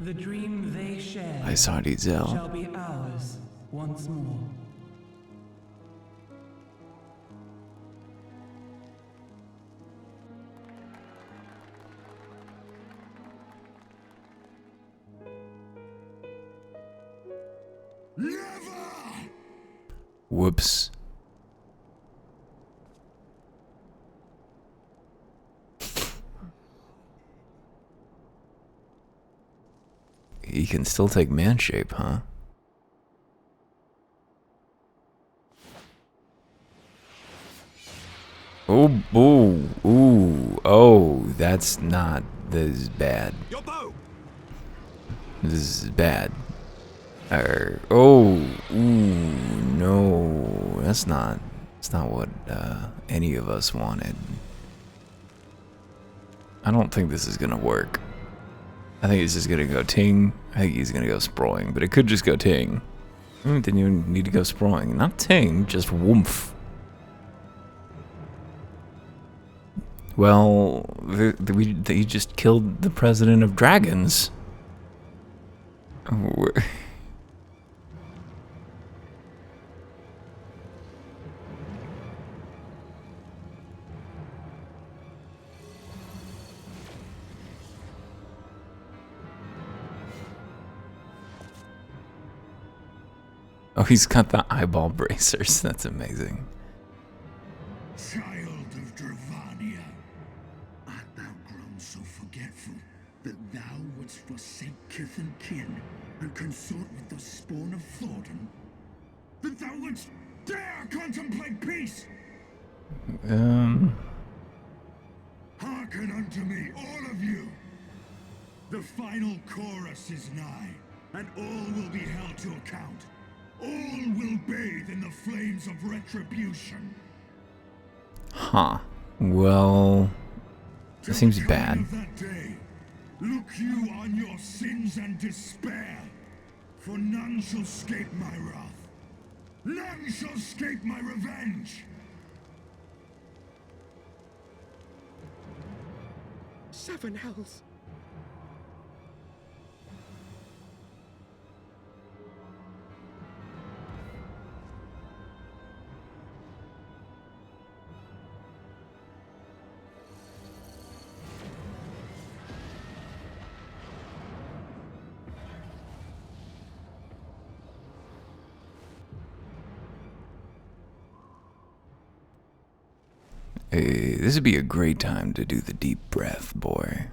M: The dream they shared
A: Isardi Zell.
M: shall be ours once more.
A: Whoops. He can still take man shape, huh? Oh, ooh, ooh, oh, that's not, this is bad. This is bad. Oh, ooh, no, that's not what any of us wanted. I don't think this is gonna work. I think he's just gonna go ting. I think he's gonna go sprawling, but it could just go ting. Didn't even need to go sprawling. Not ting, just woomph. Well, he just killed the president of dragons. Oh, he's got the eyeball bracers. That's amazing.
N: Child of Dravania, art thou grown so forgetful that thou wouldst forsake kith and kin and consort with the spawn of Thordan? That thou wouldst dare contemplate peace? Hearken unto me, all of you. The final chorus is nigh, and all will be held to account. All will bathe in the flames of retribution.
A: Huh. Well, that seems bad.
N: Of that day, look you on your sins and despair, for none shall escape my wrath. None shall escape my revenge.
J: 7 hells.
A: Hey, this would be a great time to do the deep breath, boy.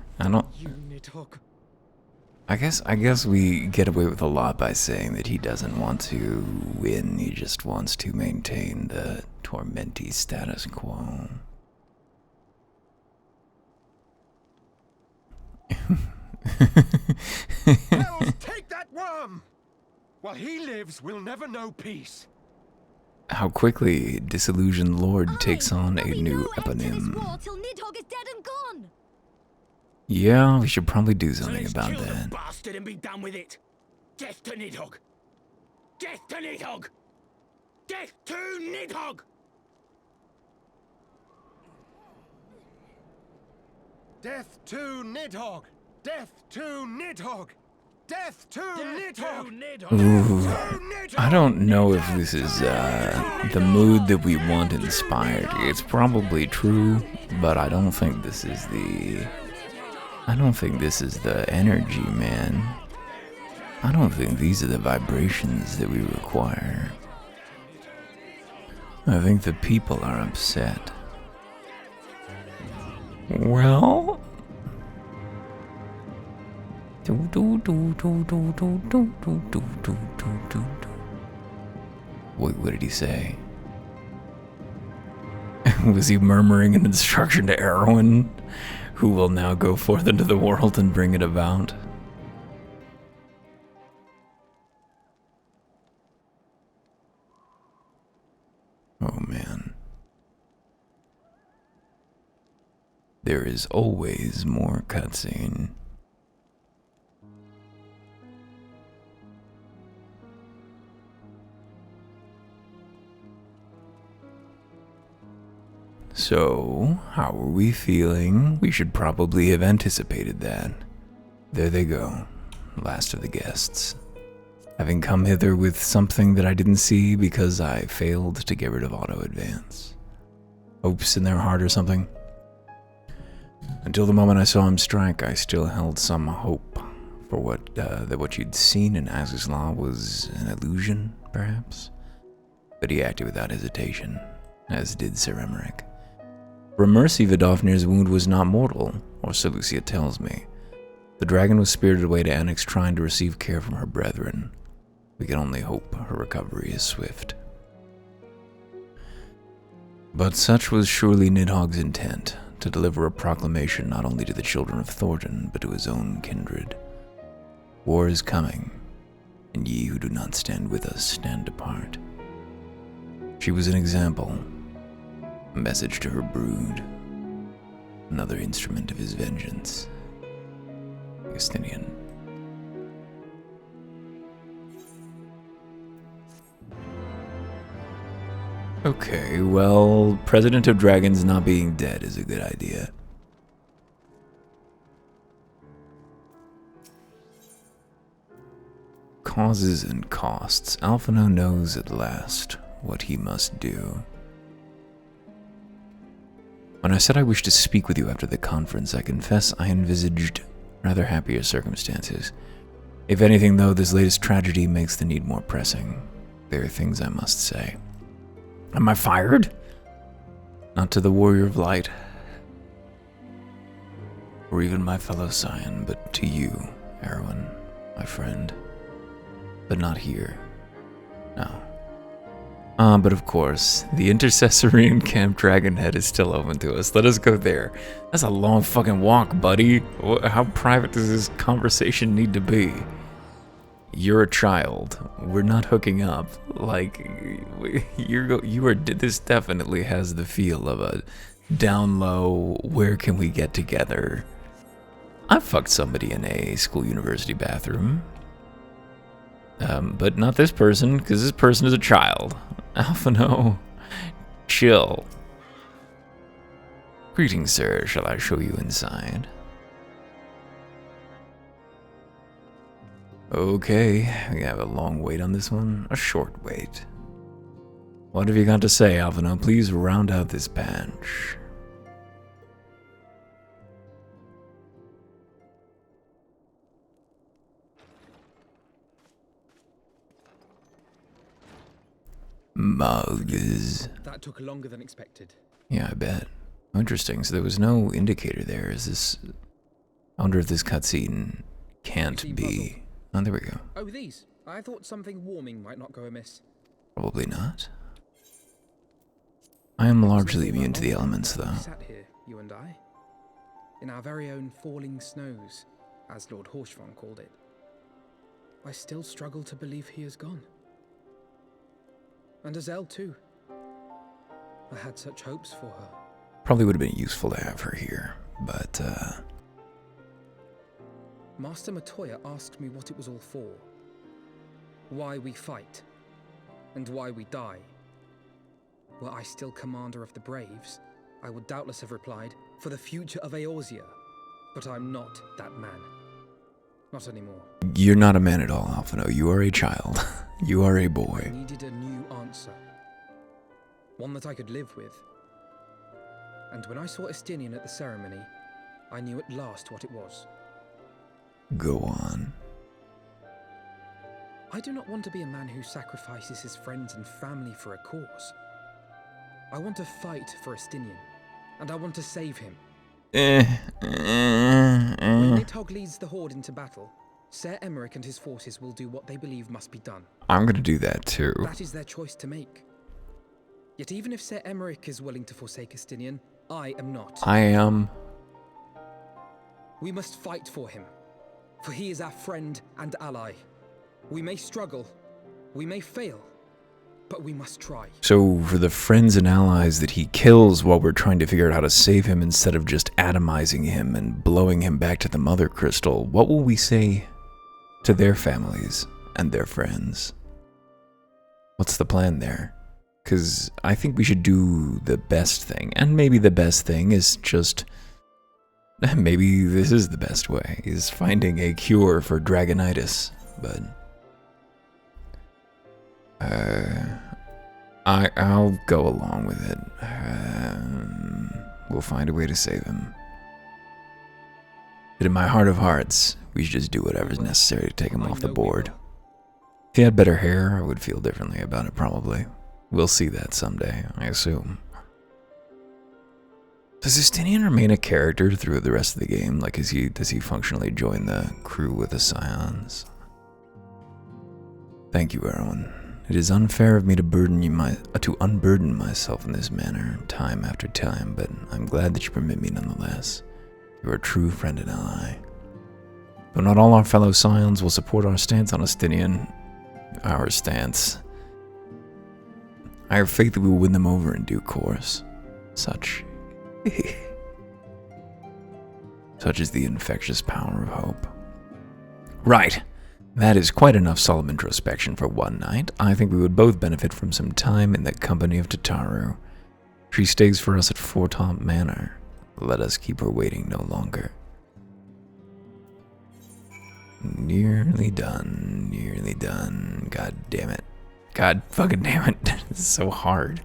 A: I guess we get away with a lot by saying that he doesn't want to win, he just wants to maintain the Tormenti status quo.
I: Hells, take that worm! While he lives, we'll never know peace.
A: How quickly Disillusioned Lord takes on a new eponym.
D: Till Nidhogg is dead and gone.
A: Yeah, we should probably do something
G: Let's
A: about
G: kill the
A: that.
G: bastard and be done with it. Death to Nidhogg! Death to Nidhogg! Death to Nidhogg!
I: Death to Nidhogg! Death to Nidhogg! Death to Nidhogg!
A: Ooh, I don't know if this is the mood that we want inspired. It's probably true, but I don't think this is the... I don't think this is the energy, man. I don't think these are the vibrations that we require. I think the people are upset. Well... Wait, what did he say? Was he murmuring an instruction to Erwin, who will now go forth into the world and bring it about? Oh man. There is always more cutscene. So, how are we feeling? We should probably have anticipated that. There they go, last of the guests. Having come hither with something that I didn't see because I failed to get rid of auto-advance. Hopes in their heart or something. Until the moment I saw him strike, I still held some hope for that what you'd seen in Aziz's Law was an illusion, perhaps. But he acted without hesitation, as did Sir Emmerich. For a mercy, Vidofnir's wound was not mortal, or so Lucia tells me. The dragon was spirited away to Annex Shrine to receive care from her brethren. We can only hope her recovery is swift. But such was surely Nidhogg's intent, to deliver a proclamation not only to the children of Thornton, but to his own kindred. War is coming, and ye who do not stand with us stand apart. She was an example, a message to her brood, another instrument of his vengeance. Justinian. Okay, well, President of Dragons not being dead is a good idea. Causes and costs. Alphino knows at last what he must do. When I said I wished to speak with you after the conference, I confess I envisaged rather happier circumstances. If anything, though, this latest tragedy makes the need more pressing. There are things I must say. Am I fired? Not to the Warrior of Light, or even my fellow Scion, but to you, Erwin, my friend. But not here. No. But of course, the Intercessory in Camp Dragonhead is still open to us. Let us go there. That's a long fucking walk, buddy. How private does this conversation need to be? You're a child. We're not hooking up. Like, this definitely has the feel of a down low, where can we get together? I fucked somebody in a school university bathroom. But not this person, because this person is a child. Alphino, chill. Greetings, sir. Shall I show you inside? Okay, we have a long wait on this one. A short wait. What have you got to say, Alphino? Please round out this bench. Mugs.
K: That took longer than expected.
A: Yeah, I bet. Interesting. So there was no indicator there. Is this... I wonder if this cutscene can't be... Oh, there we go.
K: Oh, these. I thought something warming might not go amiss.
A: Probably not. I am largely immune to the elements, though.
K: We sat here, you and I, in our very own falling snows, as Lord Horshvon called it, I still struggle to believe he is gone. And Azelle too. I had such hopes for her.
A: Probably would have been useful to have her here, but
K: Master Matoya asked me what it was all for. Why we fight, and why we die. Were I still commander of the Braves, I would doubtless have replied, for the future of Eorzea. But I'm not that man. Not anymore.
A: You're not a man at all, Alphino. You are a child. You are a boy.
K: I needed a new answer. One that I could live with. And when I saw Estinian at the ceremony, I knew at last what it was.
A: Go on.
K: I do not want to be a man who sacrifices his friends and family for a cause. I want to fight for Estinian, and I want to save him. When Nidhogg leads the Horde into battle, Ser Emeric and his forces will do what they believe must be done.
A: I'm gonna do that too.
K: That is their choice to make. Yet even if Ser Emeric is willing to forsake Estinian, I am not.
A: I am.
K: We must fight for him, for he is our friend and ally. We may struggle, we may fail, but we must try.
A: So for the friends and allies that he kills while we're trying to figure out how to save him instead of just atomizing him and blowing him back to the Mother Crystal, what will we say to their families and their friends? What's the plan there? Because I think we should do the best thing, and maybe the best thing is just... maybe this is the best way, is finding a cure for dragonitis, but... I'll go along with it. We'll find a way to save him. But in my heart of hearts, we should just do whatever's necessary to take him off the board. If he had better hair, I would feel differently about it, probably. We'll see that someday, I assume. Does Estinian remain a character through the rest of the game? Like, does he functionally join the crew with the Scions? Thank you, Erwin. It is unfair of me to unburden myself in this manner, time after time, but I'm glad that you permit me nonetheless. You are a true friend and ally. Though not all our fellow Scions will support our stance on Estinian, our stance, I have faith that we will win them over in due course. Such is the infectious power of hope. Right. That is quite enough solemn introspection for one night. I think we would both benefit from some time in the company of Tataru. She stays for us at Fortaunt Manor. Let us keep her waiting no longer. Nearly done, nearly done. God damn it. God fucking damn it. This is so hard.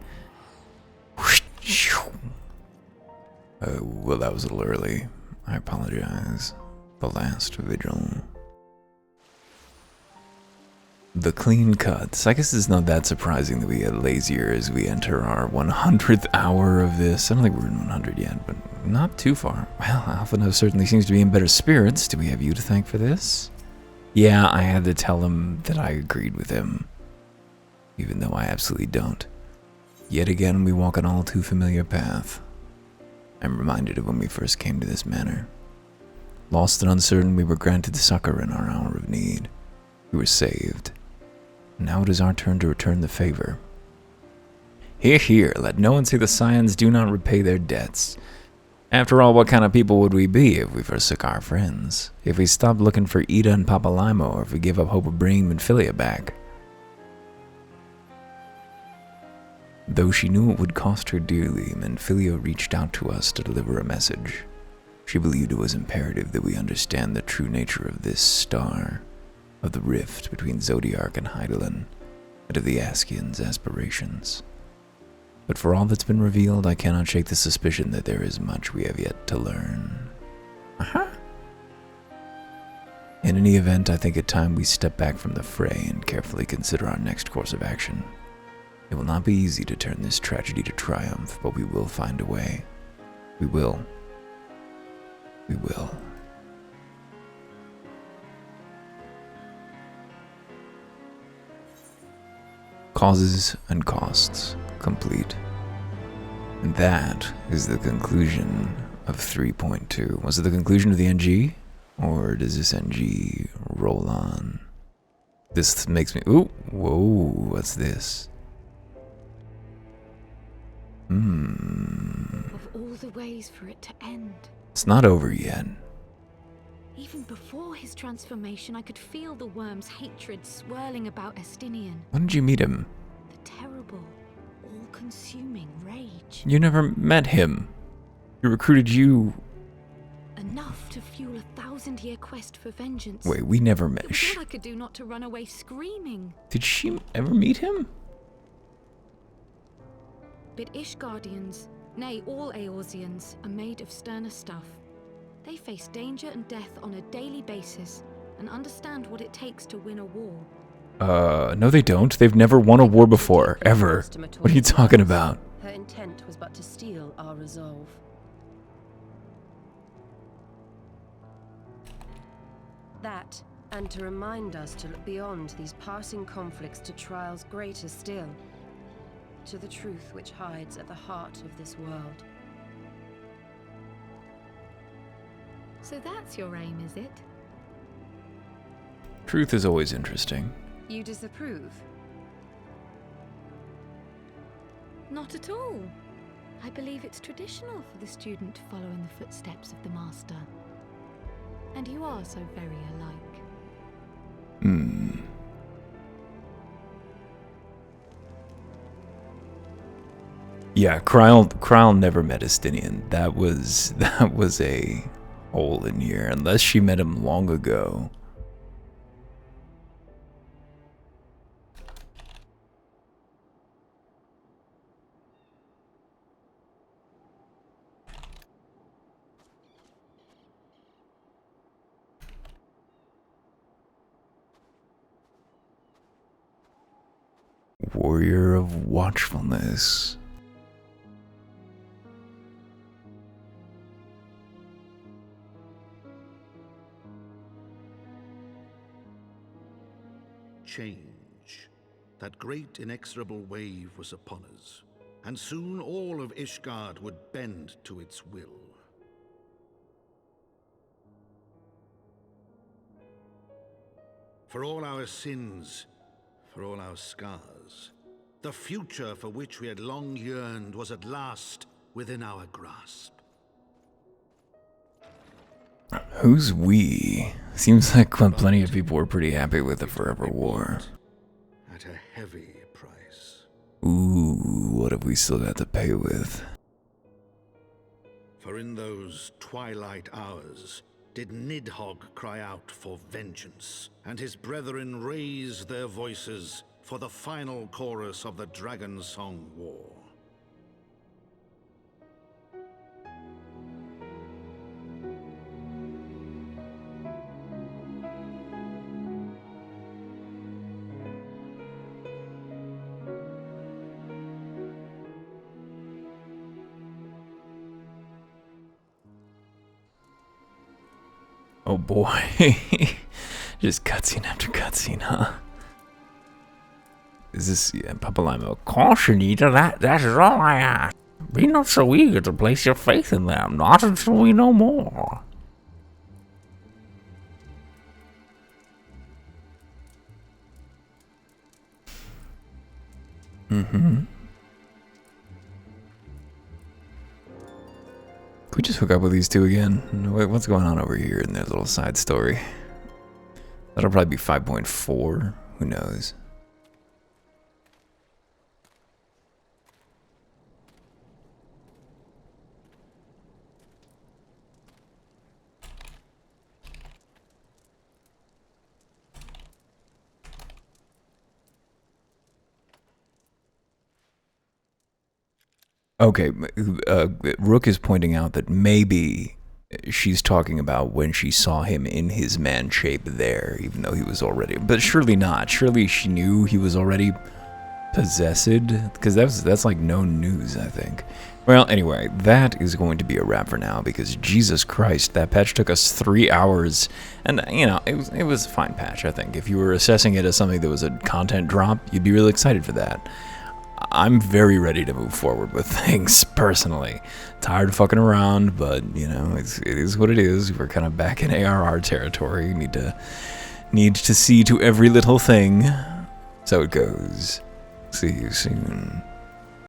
A: Well, that was a little early. I apologize. The last vigil. The clean cuts. I guess it's not that surprising that we get lazier as we enter our 100th hour of this. I don't think we're in 100 yet, but not too far. Well, Alphino certainly seems to be in better spirits. Do we have you to thank for this? Yeah, I had to tell him that I agreed with him, even though I absolutely don't. Yet again, we walk an all too familiar path. I'm reminded of when we first came to this manor. Lost and uncertain, we were granted succor in our hour of need. We were saved. Now it is our turn to return the favor. Hear, hear, let no one say the Scions do not repay their debts. After all, what kind of people would we be if we forsook our friends? If we stopped looking for Ida and Papalaimo, or if we gave up hope of bringing Minfilia back? Though she knew it would cost her dearly, Minfilia reached out to us to deliver a message. She believed it was imperative that we understand the true nature of this star, of the rift between Zodiark and Hydaelyn, and of the Askians' aspirations. But for all that's been revealed, I cannot shake the suspicion that there is much we have yet to learn. In any event, I think it time we step back from the fray and carefully consider our next course of action. It will not be easy to turn this tragedy to triumph, but we will find a way. We will. We will. Causes and costs complete. And that is the conclusion of 3.2. Was it the conclusion of the NG? Or does this NG roll on? This makes me... Ooh, whoa, what's this?
F: Of all the ways for it to end.
A: It's not over yet.
F: Even before his transformation, I could feel the worm's hatred swirling about Estinian.
A: When did you meet him?
F: The terrible, all-consuming rage.
A: You never met him. He recruited you.
F: Enough to fuel a 1,000-year quest for vengeance.
A: Wait, we never met.
F: It was all I could do not to run away screaming.
A: Did she ever meet him?
F: But Ishgardians, nay, all Eorzeans, are made of sterner stuff. They face danger and death on a daily basis and understand what it takes to win a war.
A: No they don't. They've never won a war before, ever. What are you talking about?
O: Her intent was but to steal our resolve. That, and to remind us to look beyond these passing conflicts to trials greater still. To the truth which hides at the heart of this world.
F: So that's your aim, is it?
A: Truth is always interesting.
O: You disapprove?
F: Not at all. I believe it's traditional for the student to follow in the footsteps of the master. And you are so very alike.
A: Yeah, Kryle never met Estinian. That was a hole in here, unless she met him long ago. Warrior of Watchfulness.
L: Change. That great inexorable wave was upon us, and soon all of Ishgard would bend to its will. For all our sins, for all our scars, the future for which we had long yearned was at last within our grasp.
A: Who's we? Seems like plenty of people were pretty happy with the Forever War.
L: At a heavy price.
A: Ooh, what have we still got to pay with?
L: For in those twilight hours did Nidhogg cry out for vengeance, and his brethren raise their voices for the final chorus of the Dragon Song War.
A: Oh boy. Just cutscene after cutscene, huh? Is this Papa Limo?
C: Caution, Eater, that's all I ask. Be not so eager to place your faith in them, not until we know more.
A: Could we just hook up with these two again? Wait, what's going on over here in their little side story? That'll probably be 5.4. Who knows? Okay, Rook is pointing out that maybe she's talking about when she saw him in his man shape there, even though he was already... But surely not. Surely she knew he was already possessed, because that's like known news, I think. Well, anyway, that is going to be a wrap for now, because Jesus Christ, that patch took us 3 hours, and, you know, it was a fine patch, I think. If you were assessing it as something that was a content drop, you'd be really excited for that. I'm very ready to move forward with things, personally. Tired of fucking around, but, you know, it is what it is. We're kind of back in ARR territory. Need to see to every little thing. So it goes. See you soon.